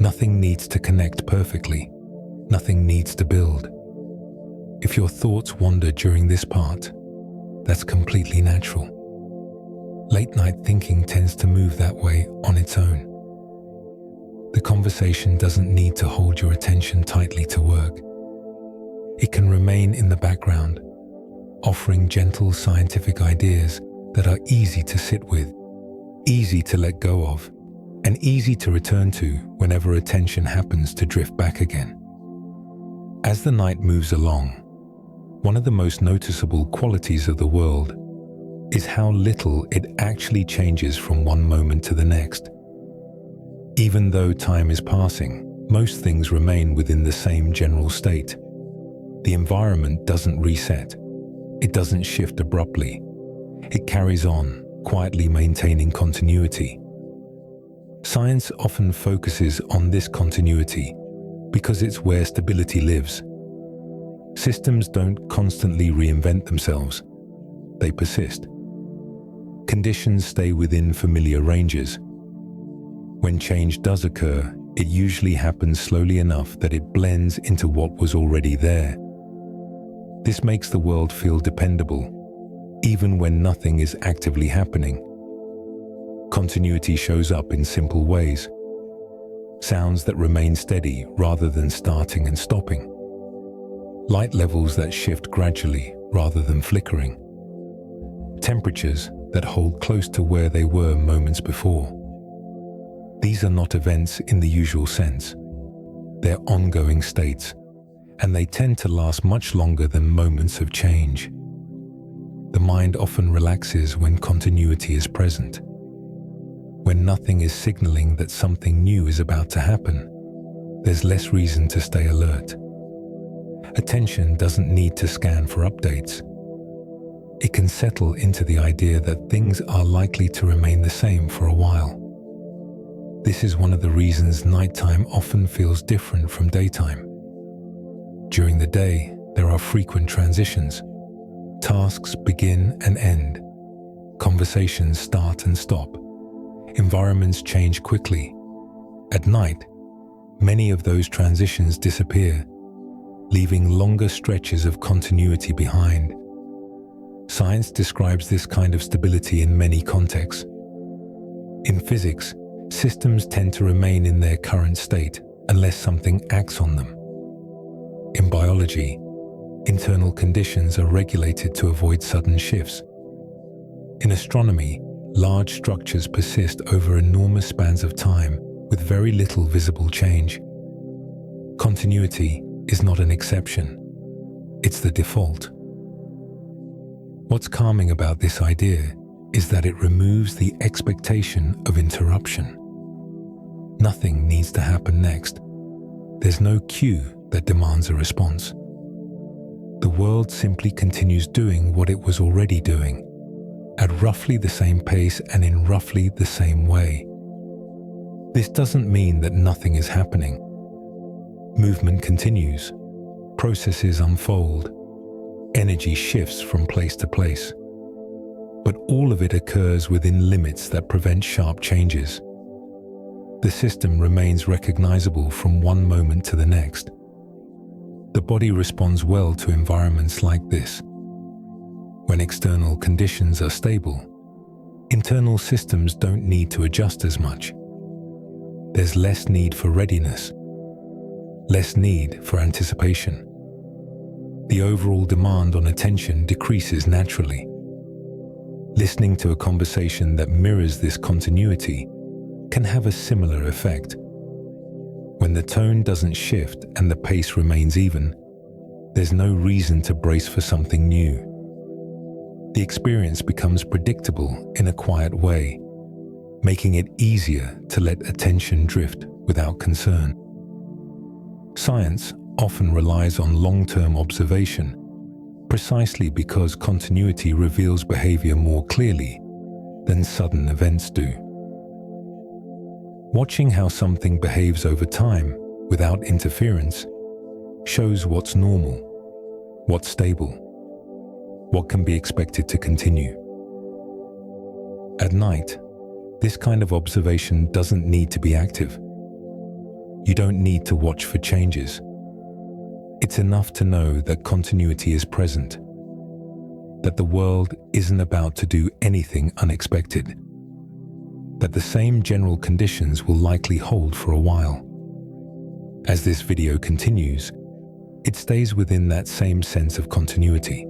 Nothing needs to connect perfectly. Nothing needs to build. If your thoughts wander during this part, that's completely natural. Late night thinking tends to move that way on its own. The conversation doesn't need to hold your attention tightly to work. It can remain in the background, offering gentle scientific ideas that are easy to sit with, easy to let go of, and easy to return to whenever attention happens to drift back again. As the night moves along, one of the most noticeable qualities of the world is how little it actually changes from one moment to the next. Even though time is passing, most things remain within the same general state. The environment doesn't reset. It doesn't shift abruptly. It carries on, quietly maintaining continuity. Science often focuses on this continuity because it's where stability lives. Systems don't constantly reinvent themselves. They persist. Conditions stay within familiar ranges. When change does occur, it usually happens slowly enough that it blends into what was already there. This makes the world feel dependable, even when nothing is actively happening. Continuity shows up in simple ways. sounds that remain steady rather than starting and stopping, light levels that shift gradually rather than flickering, temperatures that hold close to where they were moments before. These are not events in the usual sense. They're ongoing states, and they tend to last much longer than moments of change. The mind often relaxes when continuity is present, when nothing is signaling that something new is about to happen. There's less reason to stay alert. Attention doesn't need to scan for updates. It can settle into the idea that things are likely to remain the same for a while. This is one of the reasons nighttime often feels different from daytime. During the day, there are frequent transitions. Tasks begin and end. Conversations start and stop. Environments change quickly. At night, many of those transitions disappear, leaving longer stretches of continuity behind. Science describes this kind of stability in many contexts. In physics, systems tend to remain in their current state unless something acts on them. In biology, internal conditions are regulated to avoid sudden shifts. In astronomy, large structures persist over enormous spans of time with very little visible change. Continuity is not an exception. It's the default. What's calming about this idea is that it removes the expectation of interruption. Nothing needs to happen next. There's no cue that demands a response. The world simply continues doing what it was already doing, at roughly the same pace and in roughly the same way. This doesn't mean that nothing is happening. Movement continues, processes unfold, energy shifts from place to place. But all of it occurs within limits that prevent sharp changes. The system remains recognizable from one moment to the next. The body responds well to environments like this. When external conditions are stable, internal systems don't need to adjust as much. There's less need for readiness, less need for anticipation. The overall demand on attention decreases naturally. Listening to a conversation that mirrors this continuity can have a similar effect. When the tone doesn't shift and the pace remains even, there's no reason to brace for something new. The experience becomes predictable in a quiet way, making it easier to let attention drift without concern. Science often relies on long-term observation, precisely because continuity reveals behavior more clearly than sudden events do. Watching how something behaves over time without interference shows what's normal, what's stable, what can be expected to continue. At night, this kind of observation doesn't need to be active. You don't need to watch for changes. It's enough to know that continuity is present, that the world isn't about to do anything unexpected, that the same general conditions will likely hold for a while. As this video continues, it stays within that same sense of continuity.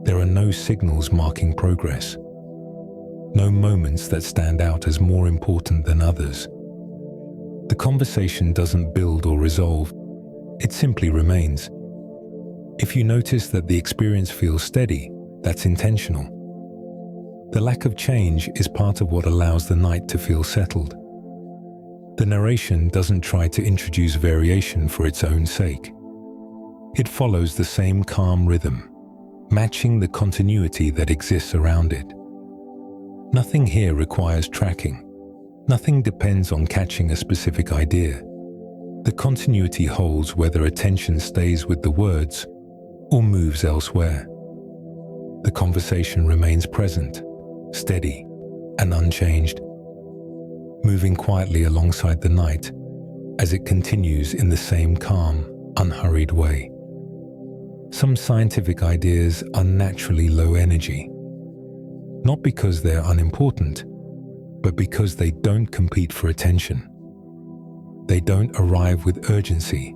There are no signals marking progress, no moments that stand out as more important than others. The conversation doesn't build or resolve, it simply remains. If you notice that the experience feels steady, that's intentional. The lack of change is part of what allows the night to feel settled. The narration doesn't try to introduce variation for its own sake. It follows the same calm rhythm, matching the continuity that exists around it. Nothing here requires tracking. Nothing depends on catching a specific idea. The continuity holds whether attention stays with the words or moves elsewhere. The conversation remains present, steady, and unchanged, moving quietly alongside the night as it continues in the same calm, unhurried way. Some scientific ideas are naturally low energy, not because they're unimportant, but because they don't compete for attention. They don't arrive with urgency,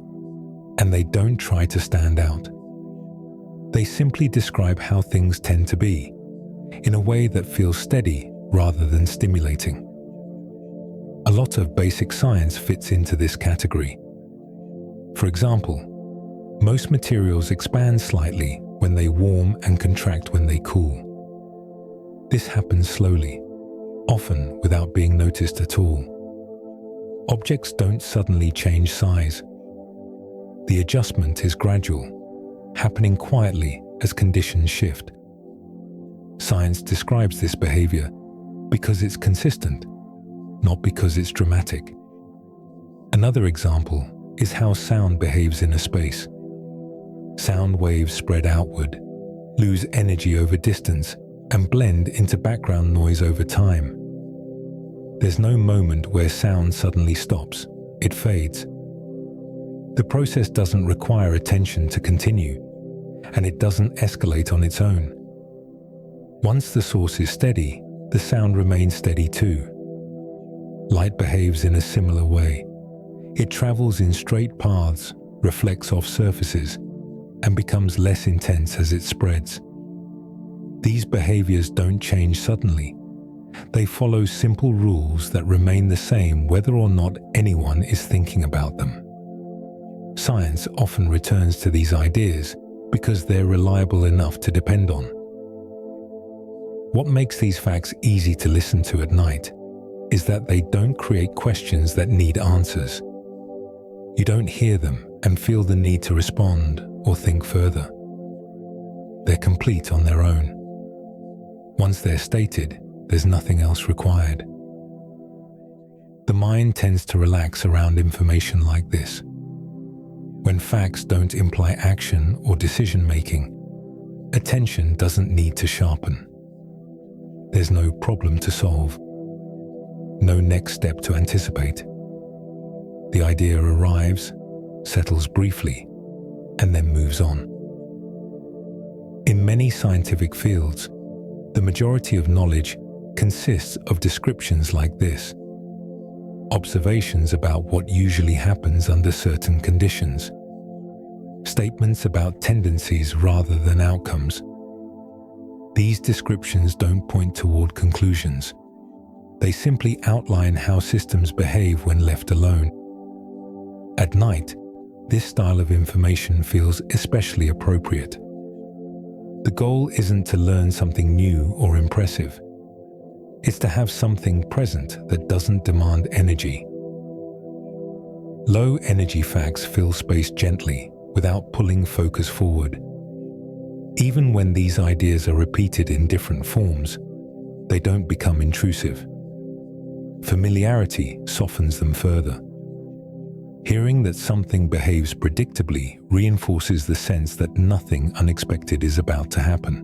and they don't try to stand out. They simply describe how things tend to be, in a way that feels steady rather than stimulating. A lot of basic science fits into this category. For example, most materials expand slightly when they warm and contract when they cool. This happens slowly, often without being noticed at all. Objects don't suddenly change size. The adjustment is gradual, happening quietly as conditions shift. Science describes this behavior because it's consistent, not because it's dramatic. Another example is how sound behaves in a space. Sound waves spread outward, lose energy over distance, and blend into background noise over time. There's no moment where sound suddenly stops. It fades. The process doesn't require attention to continue, and it doesn't escalate on its own. Once the source is steady, the sound remains steady too. Light behaves in a similar way. It travels in straight paths, reflects off surfaces, and becomes less intense as it spreads. These behaviors don't change suddenly. They follow simple rules that remain the same whether or not anyone is thinking about them. Science often returns to these ideas because they're reliable enough to depend on. What makes these facts easy to listen to at night is that they don't create questions that need answers. You don't hear them and feel the need to respond or think further. They're complete on their own. Once they're stated, there's nothing else required. The mind tends to relax around information like this. When facts don't imply action or decision-making, attention doesn't need to sharpen. There's no problem to solve, no next step to anticipate. The idea arrives, settles briefly, and then moves on. In many scientific fields, the majority of knowledge consists of descriptions like this. Observations about what usually happens under certain conditions. Statements about tendencies rather than outcomes. These descriptions don't point toward conclusions. They simply outline how systems behave when left alone. At night, this style of information feels especially appropriate. The goal isn't to learn something new or impressive. It's to have something present that doesn't demand energy. Low energy facts fill space gently without pulling focus forward. Even when these ideas are repeated in different forms, they don't become intrusive. Familiarity softens them further. Hearing that something behaves predictably reinforces the sense that nothing unexpected is about to happen.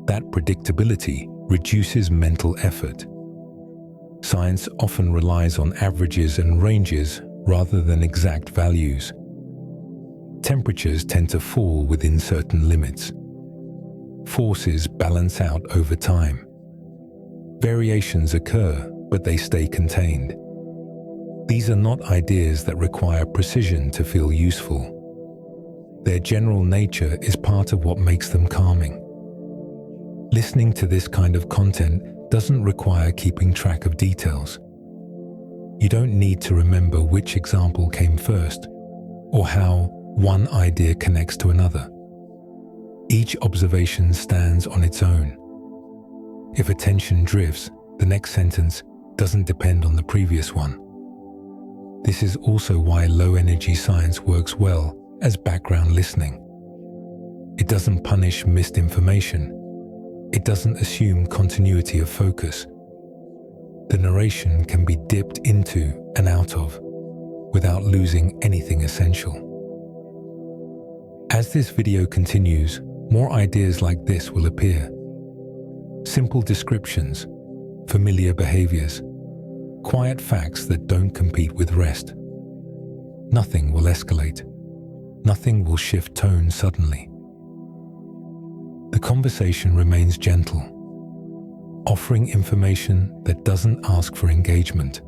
That predictability reduces mental effort. Science often relies on averages and ranges rather than exact values. Temperatures tend to fall within certain limits. Forces balance out over time. Variations occur, but they stay contained. These are not ideas that require precision to feel useful. Their general nature is part of what makes them calming. Listening to this kind of content doesn't require keeping track of details. You don't need to remember which example came first, or how one idea connects to another. Each observation stands on its own. If attention drifts, the next sentence doesn't depend on the previous one. This is also why low-energy science works well as background listening. It doesn't punish missed information. It doesn't assume continuity of focus. The narration can be dipped into and out of without losing anything essential. As this video continues, more ideas like this will appear. Simple descriptions, familiar behaviors, quiet facts that don't compete with rest. Nothing will escalate. Nothing will shift tone suddenly. The conversation remains gentle, offering information that doesn't ask for engagement.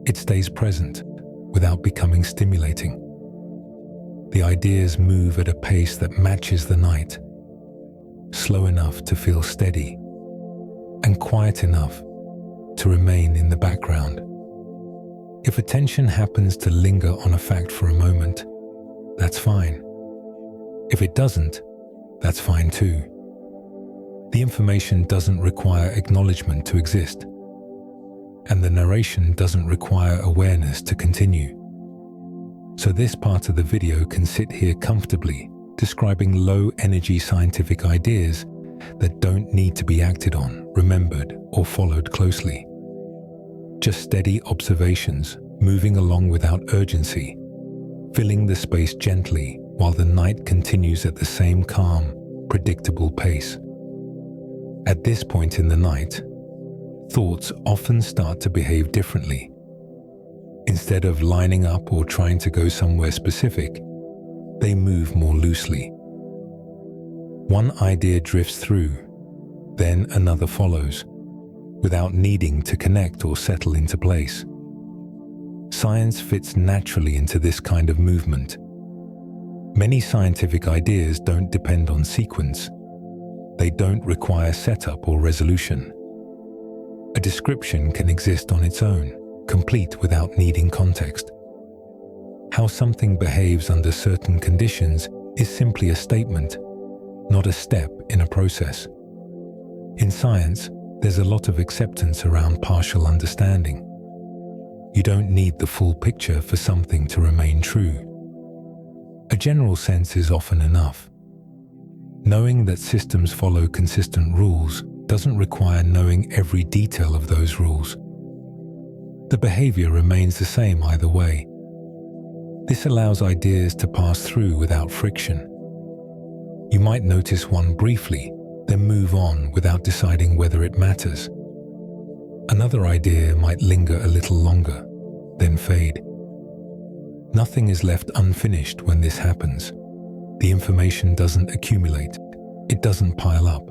It stays present without becoming stimulating. The ideas move at a pace that matches the night, slow enough to feel steady and quiet enough to remain in the background. If attention happens to linger on a fact for a moment, that's fine. If it doesn't, that's fine too. The information doesn't require acknowledgement to exist, and the narration doesn't require awareness to continue. So this part of the video can sit here comfortably, describing low-energy scientific ideas that don't need to be acted on, remembered, or followed closely. Just steady observations, moving along without urgency, filling the space gently while the night continues at the same calm, predictable pace. At this point in the night, thoughts often start to behave differently. Instead of lining up or trying to go somewhere specific, they move more loosely. One idea drifts through, then another follows, without needing to connect or settle into place. Science fits naturally into this kind of movement. Many scientific ideas don't depend on sequence. They don't require setup or resolution. A description can exist on its own, complete without needing context. How something behaves under certain conditions is simply a statement, not a step in a process. In science, there's a lot of acceptance around partial understanding. You don't need the full picture for something to remain true. A general sense is often enough. Knowing that systems follow consistent rules doesn't require knowing every detail of those rules. The behavior remains the same either way. This allows ideas to pass through without friction. You might notice one briefly, then move on without deciding whether it matters. Another idea might linger a little longer, then fade. Nothing is left unfinished when this happens. The information doesn't accumulate, it doesn't pile up.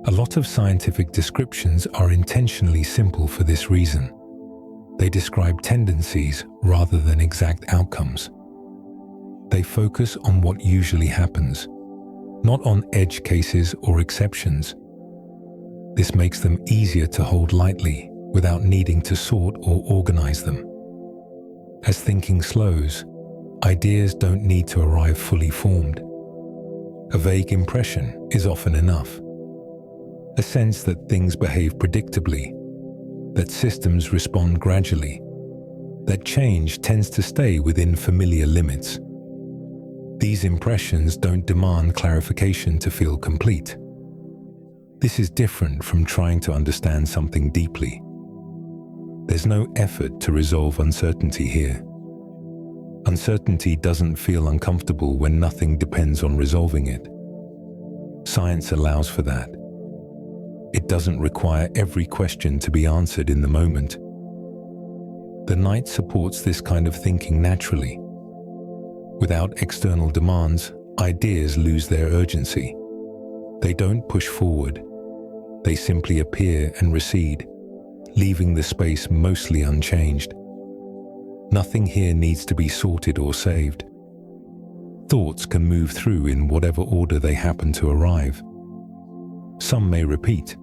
A lot of scientific descriptions are intentionally simple for this reason. They describe tendencies rather than exact outcomes. They focus on what usually happens, not on edge cases or exceptions. This makes them easier to hold lightly without needing to sort or organize them. As thinking slows, ideas don't need to arrive fully formed. A vague impression is often enough. A sense that things behave predictably, that systems respond gradually, that change tends to stay within familiar limits. These impressions don't demand clarification to feel complete. This is different from trying to understand something deeply. There's no effort to resolve uncertainty here. Uncertainty doesn't feel uncomfortable when nothing depends on resolving it. Science allows for that. It doesn't require every question to be answered in the moment. The night supports this kind of thinking naturally. Without external demands, ideas lose their urgency. They don't push forward. They simply appear and recede, leaving the space mostly unchanged. Nothing here needs to be sorted or saved. Thoughts can move through in whatever order they happen to arrive. Some may repeat,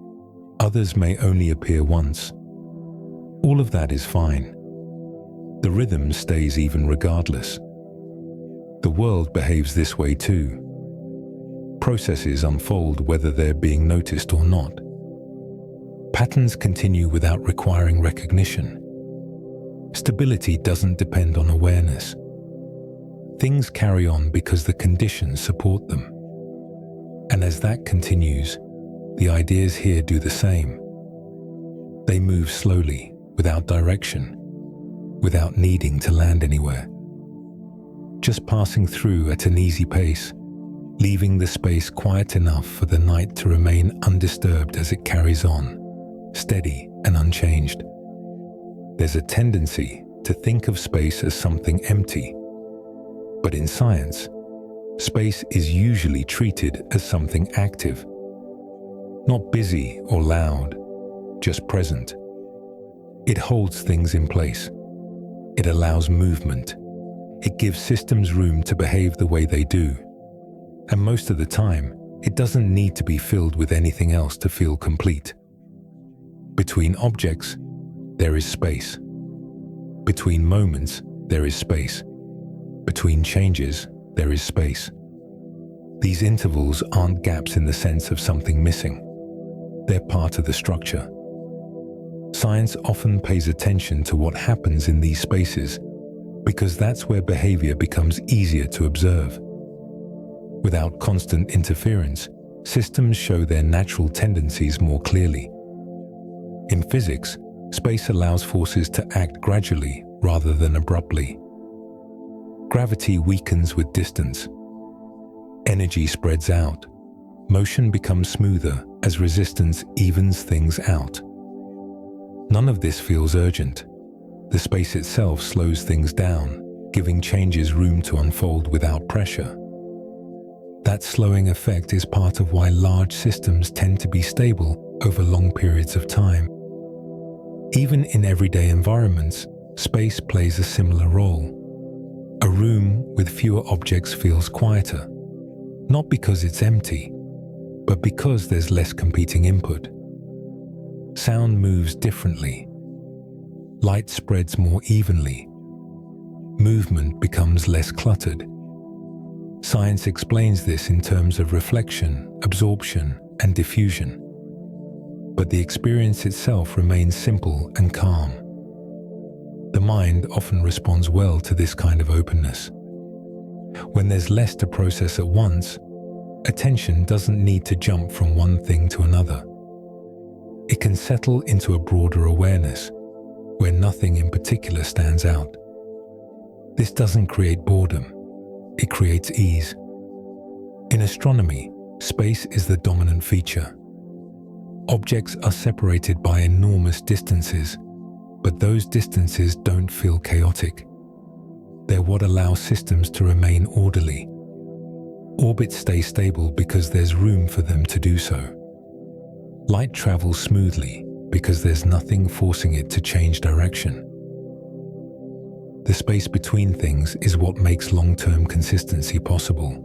others may only appear once. All of that is fine. The rhythm stays even regardless. The world behaves this way too. Processes unfold whether they're being noticed or not. Patterns continue without requiring recognition. Stability doesn't depend on awareness. Things carry on because the conditions support them. And as that continues, the ideas here do the same. They move slowly, without direction, without needing to land anywhere. Just passing through at an easy pace, leaving the space quiet enough for the night to remain undisturbed as it carries on, steady and unchanged. There's a tendency to think of space as something empty. But in science, space is usually treated as something active. Not busy or loud, just present. It holds things in place. It allows movement. It gives systems room to behave the way they do. And most of the time, it doesn't need to be filled with anything else to feel complete. Between objects, there is space. Between moments, there is space. Between changes, there is space. These intervals aren't gaps in the sense of something missing. They're part of the structure. Science often pays attention to what happens in these spaces because that's where behavior becomes easier to observe. Without constant interference, systems show their natural tendencies more clearly. In physics, space allows forces to act gradually rather than abruptly. Gravity weakens with distance. Energy spreads out. Motion becomes smoother as resistance evens things out. None of this feels urgent. The space itself slows things down, giving changes room to unfold without pressure. That slowing effect is part of why large systems tend to be stable over long periods of time. Even in everyday environments, space plays a similar role. A room with fewer objects feels quieter, not because it's empty, but because there's less competing input. Sound moves differently. Light spreads more evenly. Movement becomes less cluttered. Science explains this in terms of reflection, absorption, and diffusion. But the experience itself remains simple and calm. The mind often responds well to this kind of openness. When there's less to process at once, attention doesn't need to jump from one thing to another. It can settle into a broader awareness, where nothing in particular stands out. This doesn't create boredom, it creates ease. In astronomy, space is the dominant feature. Objects are separated by enormous distances, but those distances don't feel chaotic. They're what allow systems to remain orderly. Orbits stay stable because there's room for them to do so. Light travels smoothly because there's nothing forcing it to change direction. The space between things is what makes long-term consistency possible.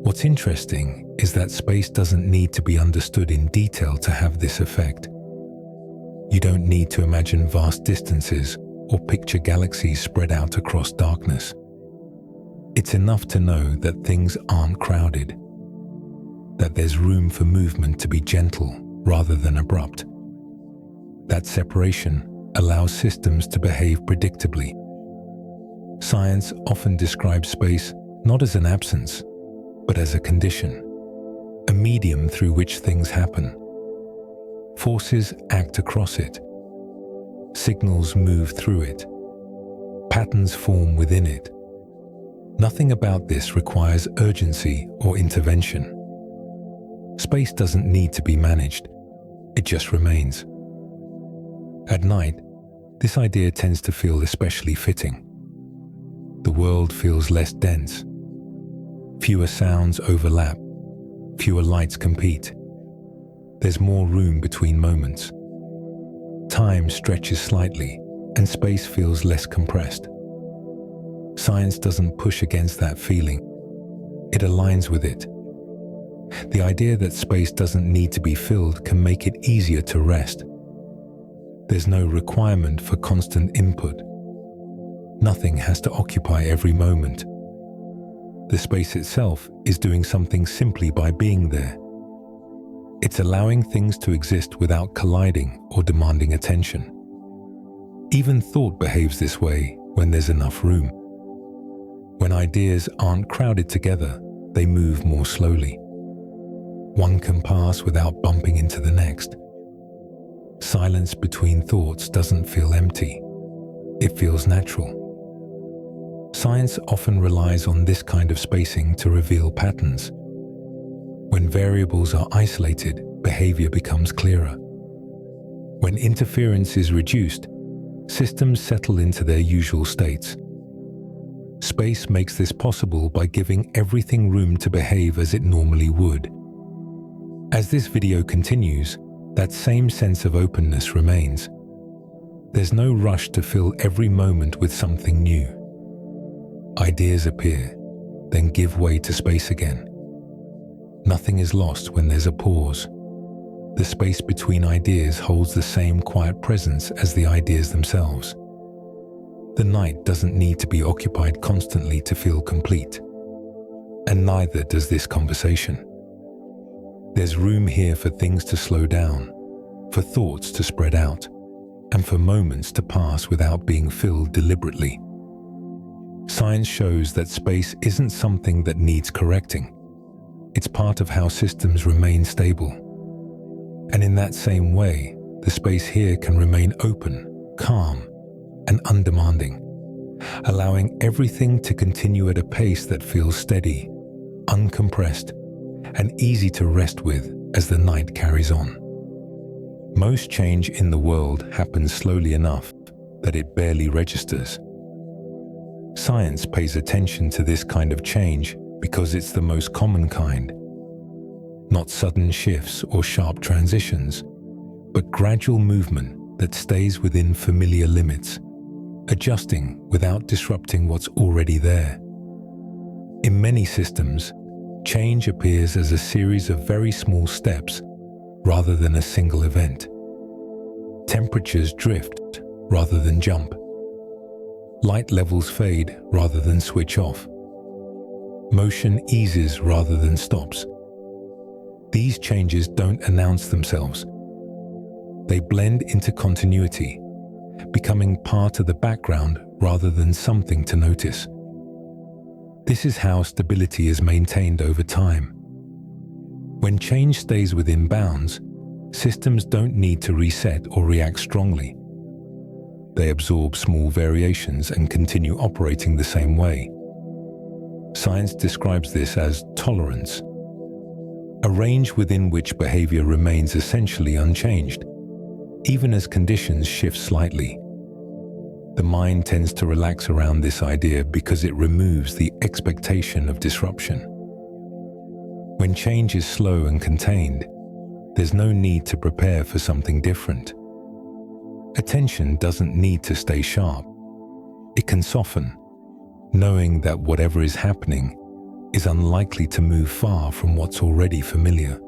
What's interesting is that space doesn't need to be understood in detail to have this effect. You don't need to imagine vast distances or picture galaxies spread out across darkness. It's enough to know that things aren't crowded, that there's room for movement to be gentle rather than abrupt. That separation allows systems to behave predictably. Science often describes space not as an absence, but as a condition, a medium through which things happen. Forces act across it. Signals move through it. Patterns form within it. Nothing about this requires urgency or intervention. Space doesn't need to be managed. It just remains. At night, this idea tends to feel especially fitting. The world feels less dense. Fewer sounds overlap. Fewer lights compete. There's more room between moments. Time stretches slightly, and space feels less compressed. Science doesn't push against that feeling. It aligns with it. The idea that space doesn't need to be filled can make it easier to rest. There's no requirement for constant input. Nothing has to occupy every moment. The space itself is doing something simply by being there. It's allowing things to exist without colliding or demanding attention. Even thought behaves this way when there's enough room. When ideas aren't crowded together, they move more slowly. One can pass without bumping into the next. Silence between thoughts doesn't feel empty. It feels natural. Science often relies on this kind of spacing to reveal patterns. When variables are isolated, behavior becomes clearer. When interference is reduced, systems settle into their usual states. Space makes this possible by giving everything room to behave as it normally would. As this video continues, that same sense of openness remains. There's no rush to fill every moment with something new. Ideas appear, then give way to space again. Nothing is lost when there's a pause. The space between ideas holds the same quiet presence as the ideas themselves. The night doesn't need to be occupied constantly to feel complete. And neither does this conversation. There's room here for things to slow down, for thoughts to spread out, and for moments to pass without being filled deliberately. Science shows that space isn't something that needs correcting. It's part of how systems remain stable. And in that same way, the space here can remain open, calm, and undemanding, allowing everything to continue at a pace that feels steady, uncompressed, and easy to rest with as the night carries on. Most change in the world happens slowly enough that it barely registers. Science pays attention to this kind of change because it's the most common kind. Not sudden shifts or sharp transitions, but gradual movement that stays within familiar limits, adjusting without disrupting what's already there. In many systems, change appears as a series of very small steps rather than a single event. Temperatures drift rather than jump. Light levels fade rather than switch off. Motion eases rather than stops. These changes don't announce themselves. They blend into continuity, becoming part of the background rather than something to notice. This is how stability is maintained over time. When change stays within bounds, systems don't need to reset or react strongly. They absorb small variations and continue operating the same way. Science describes this as tolerance, a range within which behavior remains essentially unchanged, even as conditions shift slightly. The mind tends to relax around this idea because it removes the expectation of disruption. When change is slow and contained, there's no need to prepare for something different. Attention doesn't need to stay sharp. It can soften, knowing that whatever is happening is unlikely to move far from what's already familiar.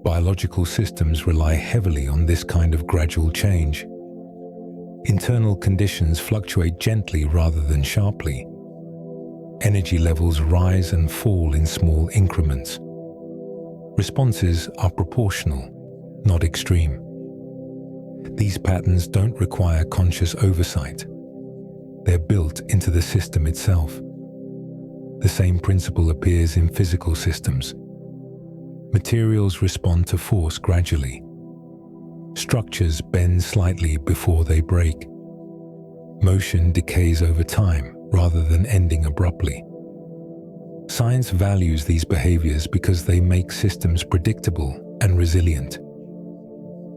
Biological systems rely heavily on this kind of gradual change. Internal conditions fluctuate gently rather than sharply. Energy levels rise and fall in small increments. Responses are proportional, not extreme. These patterns don't require conscious oversight. They're built into the system itself. The same principle appears in physical systems. Materials respond to force gradually. Structures bend slightly before they break. Motion decays over time rather than ending abruptly. Science values these behaviors because they make systems predictable and resilient.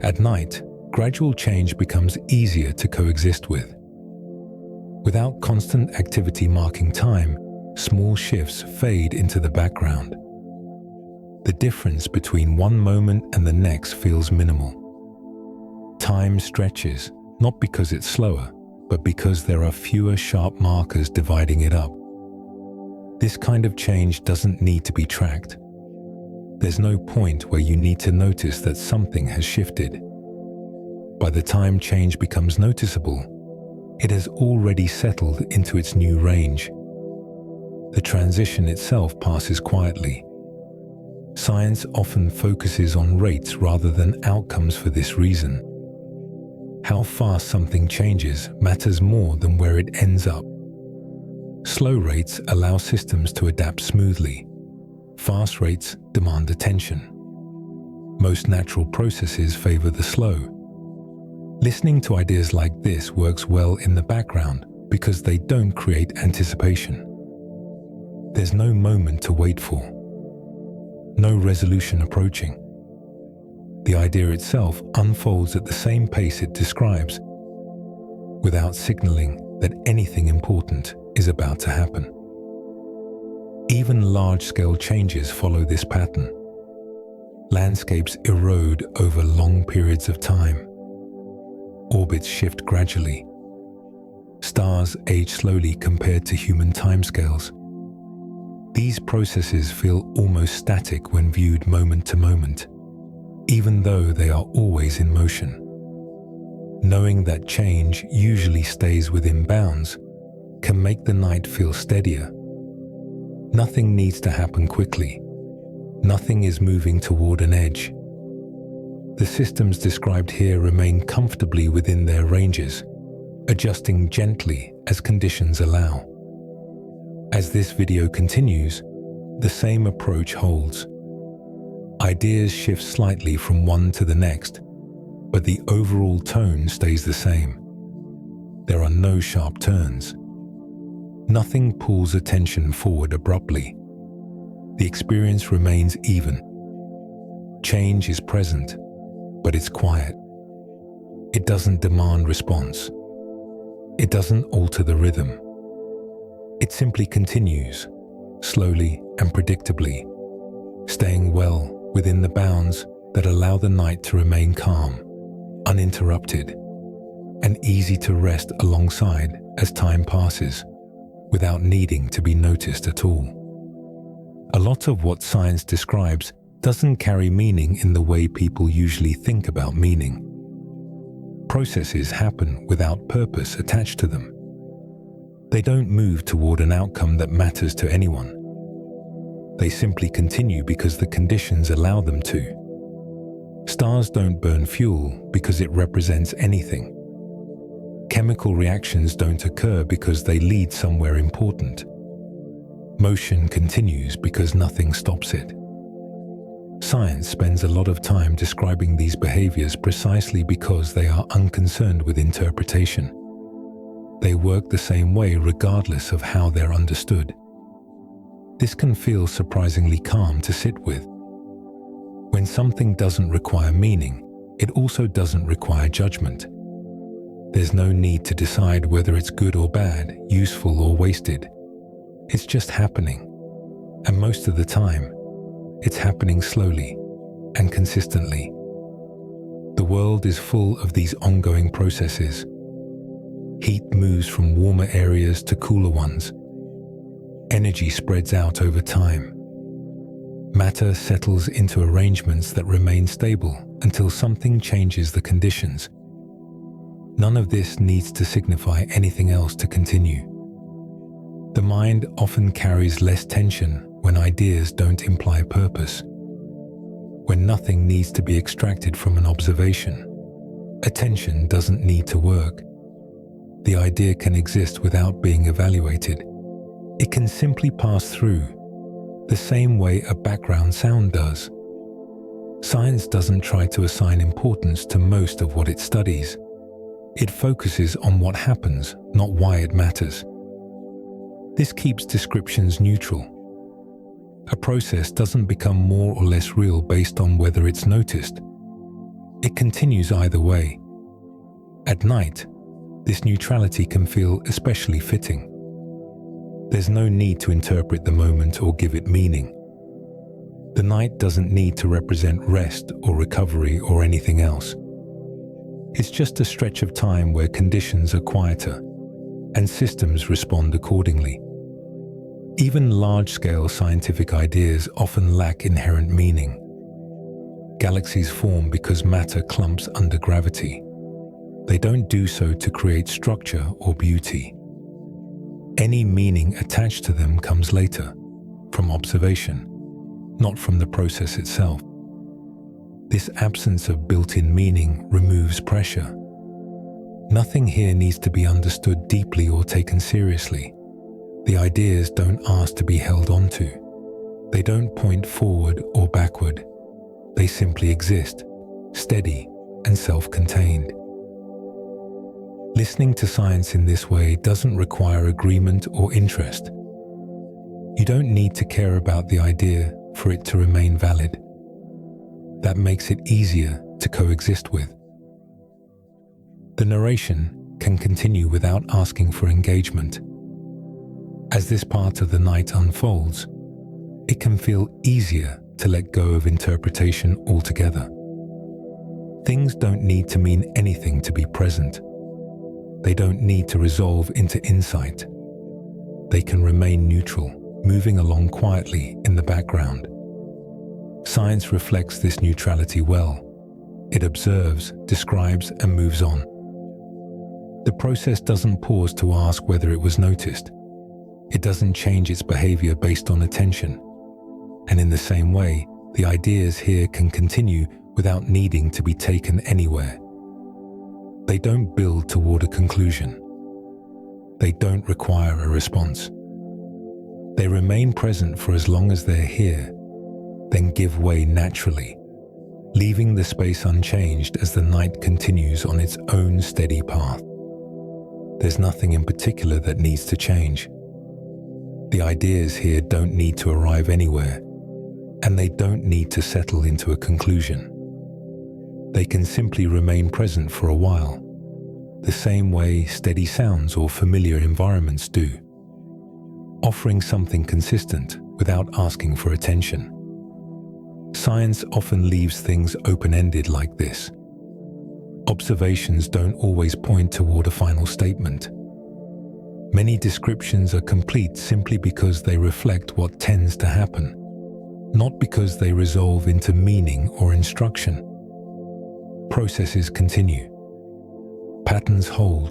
At night, gradual change becomes easier to coexist with. Without constant activity marking time, small shifts fade into the background. The difference between one moment and the next feels minimal. Time stretches, not because it's slower, but because there are fewer sharp markers dividing it up. This kind of change doesn't need to be tracked. There's no point where you need to notice that something has shifted. By the time change becomes noticeable, it has already settled into its new range. The transition itself passes quietly. Science often focuses on rates rather than outcomes for this reason. How fast something changes matters more than where it ends up. Slow rates allow systems to adapt smoothly. Fast rates demand attention. Most natural processes favor the slow. Listening to ideas like this works well in the background because they don't create anticipation. There's no moment to wait for. No resolution approaching. The idea itself unfolds at the same pace it describes, without signaling that anything important is about to happen. Even large-scale changes follow this pattern. Landscapes erode over long periods of time. orbits shift gradually. Stars age slowly compared to human timescales. These processes feel almost static when viewed moment to moment, even though they are always in motion. Knowing that change usually stays within bounds can make the night feel steadier. Nothing needs to happen quickly. Nothing is moving toward an edge. The systems described here remain comfortably within their ranges, adjusting gently as conditions allow. As this video continues, the same approach holds. Ideas shift slightly from one to the next, but the overall tone stays the same. There are no sharp turns. Nothing pulls attention forward abruptly. The experience remains even. Change is present, but it's quiet. It doesn't demand response. It doesn't alter the rhythm. It simply continues, slowly and predictably, staying well within the bounds that allow the night to remain calm, uninterrupted, and easy to rest alongside as time passes, without needing to be noticed at all. A lot of what science describes doesn't carry meaning in the way people usually think about meaning. Processes happen without purpose attached to them. They don't move toward an outcome that matters to anyone. They simply continue because the conditions allow them to. Stars don't burn fuel because it represents anything. Chemical reactions don't occur because they lead somewhere important. Motion continues because nothing stops it. Science spends a lot of time describing these behaviors precisely because they are unconcerned with interpretation. They work the same way regardless of how they're understood. This can feel surprisingly calm to sit with. When something doesn't require meaning, it also doesn't require judgment. There's no need to decide whether it's good or bad, useful or wasted. It's just happening. And most of the time, it's happening slowly and consistently. The world is full of these ongoing processes. Heat moves from warmer areas to cooler ones. Energy spreads out over time. Matter settles into arrangements that remain stable until something changes the conditions. None of this needs to signify anything else to continue. The mind often carries less tension when ideas don't imply purpose. When nothing needs to be extracted from an observation, attention doesn't need to work. The idea can exist without being evaluated. It can simply pass through, the same way a background sound does. Science doesn't try to assign importance to most of what it studies. It focuses on what happens, not why it matters. This keeps descriptions neutral. A process doesn't become more or less real based on whether it's noticed. It continues either way. At night, this neutrality can feel especially fitting. There's no need to interpret the moment or give it meaning. The night doesn't need to represent rest or recovery or anything else. It's just a stretch of time where conditions are quieter and systems respond accordingly. Even large-scale scientific ideas often lack inherent meaning. Galaxies form because matter clumps under gravity. They don't do so to create structure or beauty. Any meaning attached to them comes later, from observation, not from the process itself. This absence of built-in meaning removes pressure. Nothing here needs to be understood deeply or taken seriously. The ideas don't ask to be held onto. They don't point forward or backward. They simply exist, steady and self-contained. Listening to science in this way doesn't require agreement or interest. You don't need to care about the idea for it to remain valid. That makes it easier to coexist with. The narration can continue without asking for engagement. As this part of the night unfolds, it can feel easier to let go of interpretation altogether. Things don't need to mean anything to be present. They don't need to resolve into insight. They can remain neutral, moving along quietly in the background. Science reflects this neutrality well. It observes, describes, and moves on. The process doesn't pause to ask whether it was noticed. It doesn't change its behavior based on attention. And in the same way, the ideas here can continue without needing to be taken anywhere. They don't build toward a conclusion. They don't require a response. They remain present for as long as they're here, then give way naturally, leaving the space unchanged as the night continues on its own steady path. There's nothing in particular that needs to change. The ideas here don't need to arrive anywhere, and they don't need to settle into a conclusion. They can simply remain present for a while, the same way steady sounds or familiar environments do, offering something consistent without asking for attention. Science often leaves things open-ended like this. Observations don't always point toward a final statement. Many descriptions are complete simply because they reflect what tends to happen, not because they resolve into meaning or instruction. Processes continue. Patterns hold.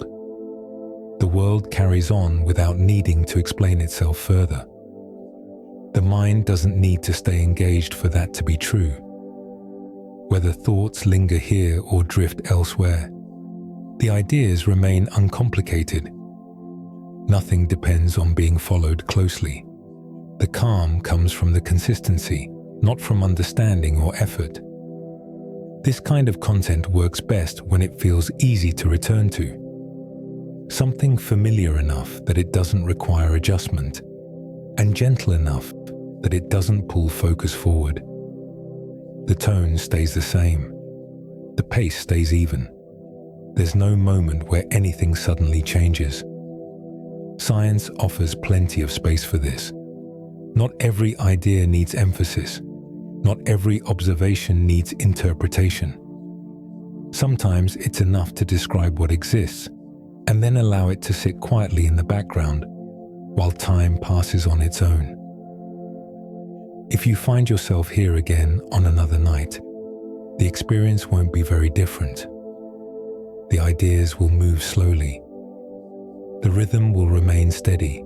The world carries on without needing to explain itself further. The mind doesn't need to stay engaged for that to be true. Whether thoughts linger here or drift elsewhere, the ideas remain uncomplicated. Nothing depends on being followed closely. The calm comes from the consistency, not from understanding or effort. This kind of content works best when it feels easy to return to. Something familiar enough that it doesn't require adjustment, and gentle enough that it doesn't pull focus forward. The tone stays the same. The pace stays even. There's no moment where anything suddenly changes. Science offers plenty of space for this. Not every idea needs emphasis. Not every observation needs interpretation. Sometimes it's enough to describe what exists, and then allow it to sit quietly in the background while time passes on its own. If you find yourself here again on another night, the experience won't be very different. The ideas will move slowly. The rhythm will remain steady.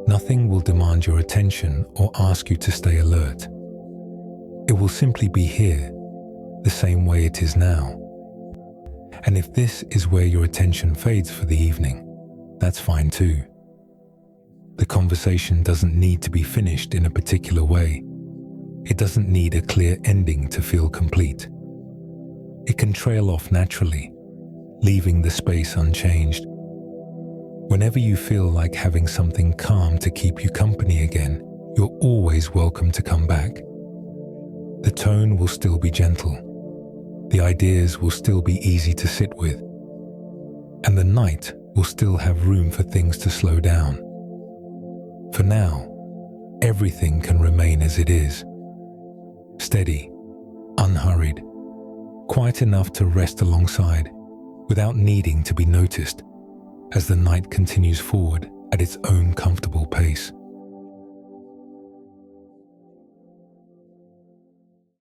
Nothing will demand your attention or ask you to stay alert. It will simply be here, the same way it is now. And if this is where your attention fades for the evening, that's fine too. The conversation doesn't need to be finished in a particular way. It doesn't need a clear ending to feel complete. It can trail off naturally, leaving the space unchanged. Whenever you feel like having something calm to keep you company again, you're always welcome to come back. The tone will still be gentle. The ideas will still be easy to sit with. And the night will still have room for things to slow down. For now, everything can remain as it is. Steady, unhurried, quiet enough to rest alongside, without needing to be noticed, as the night continues forward at its own comfortable pace.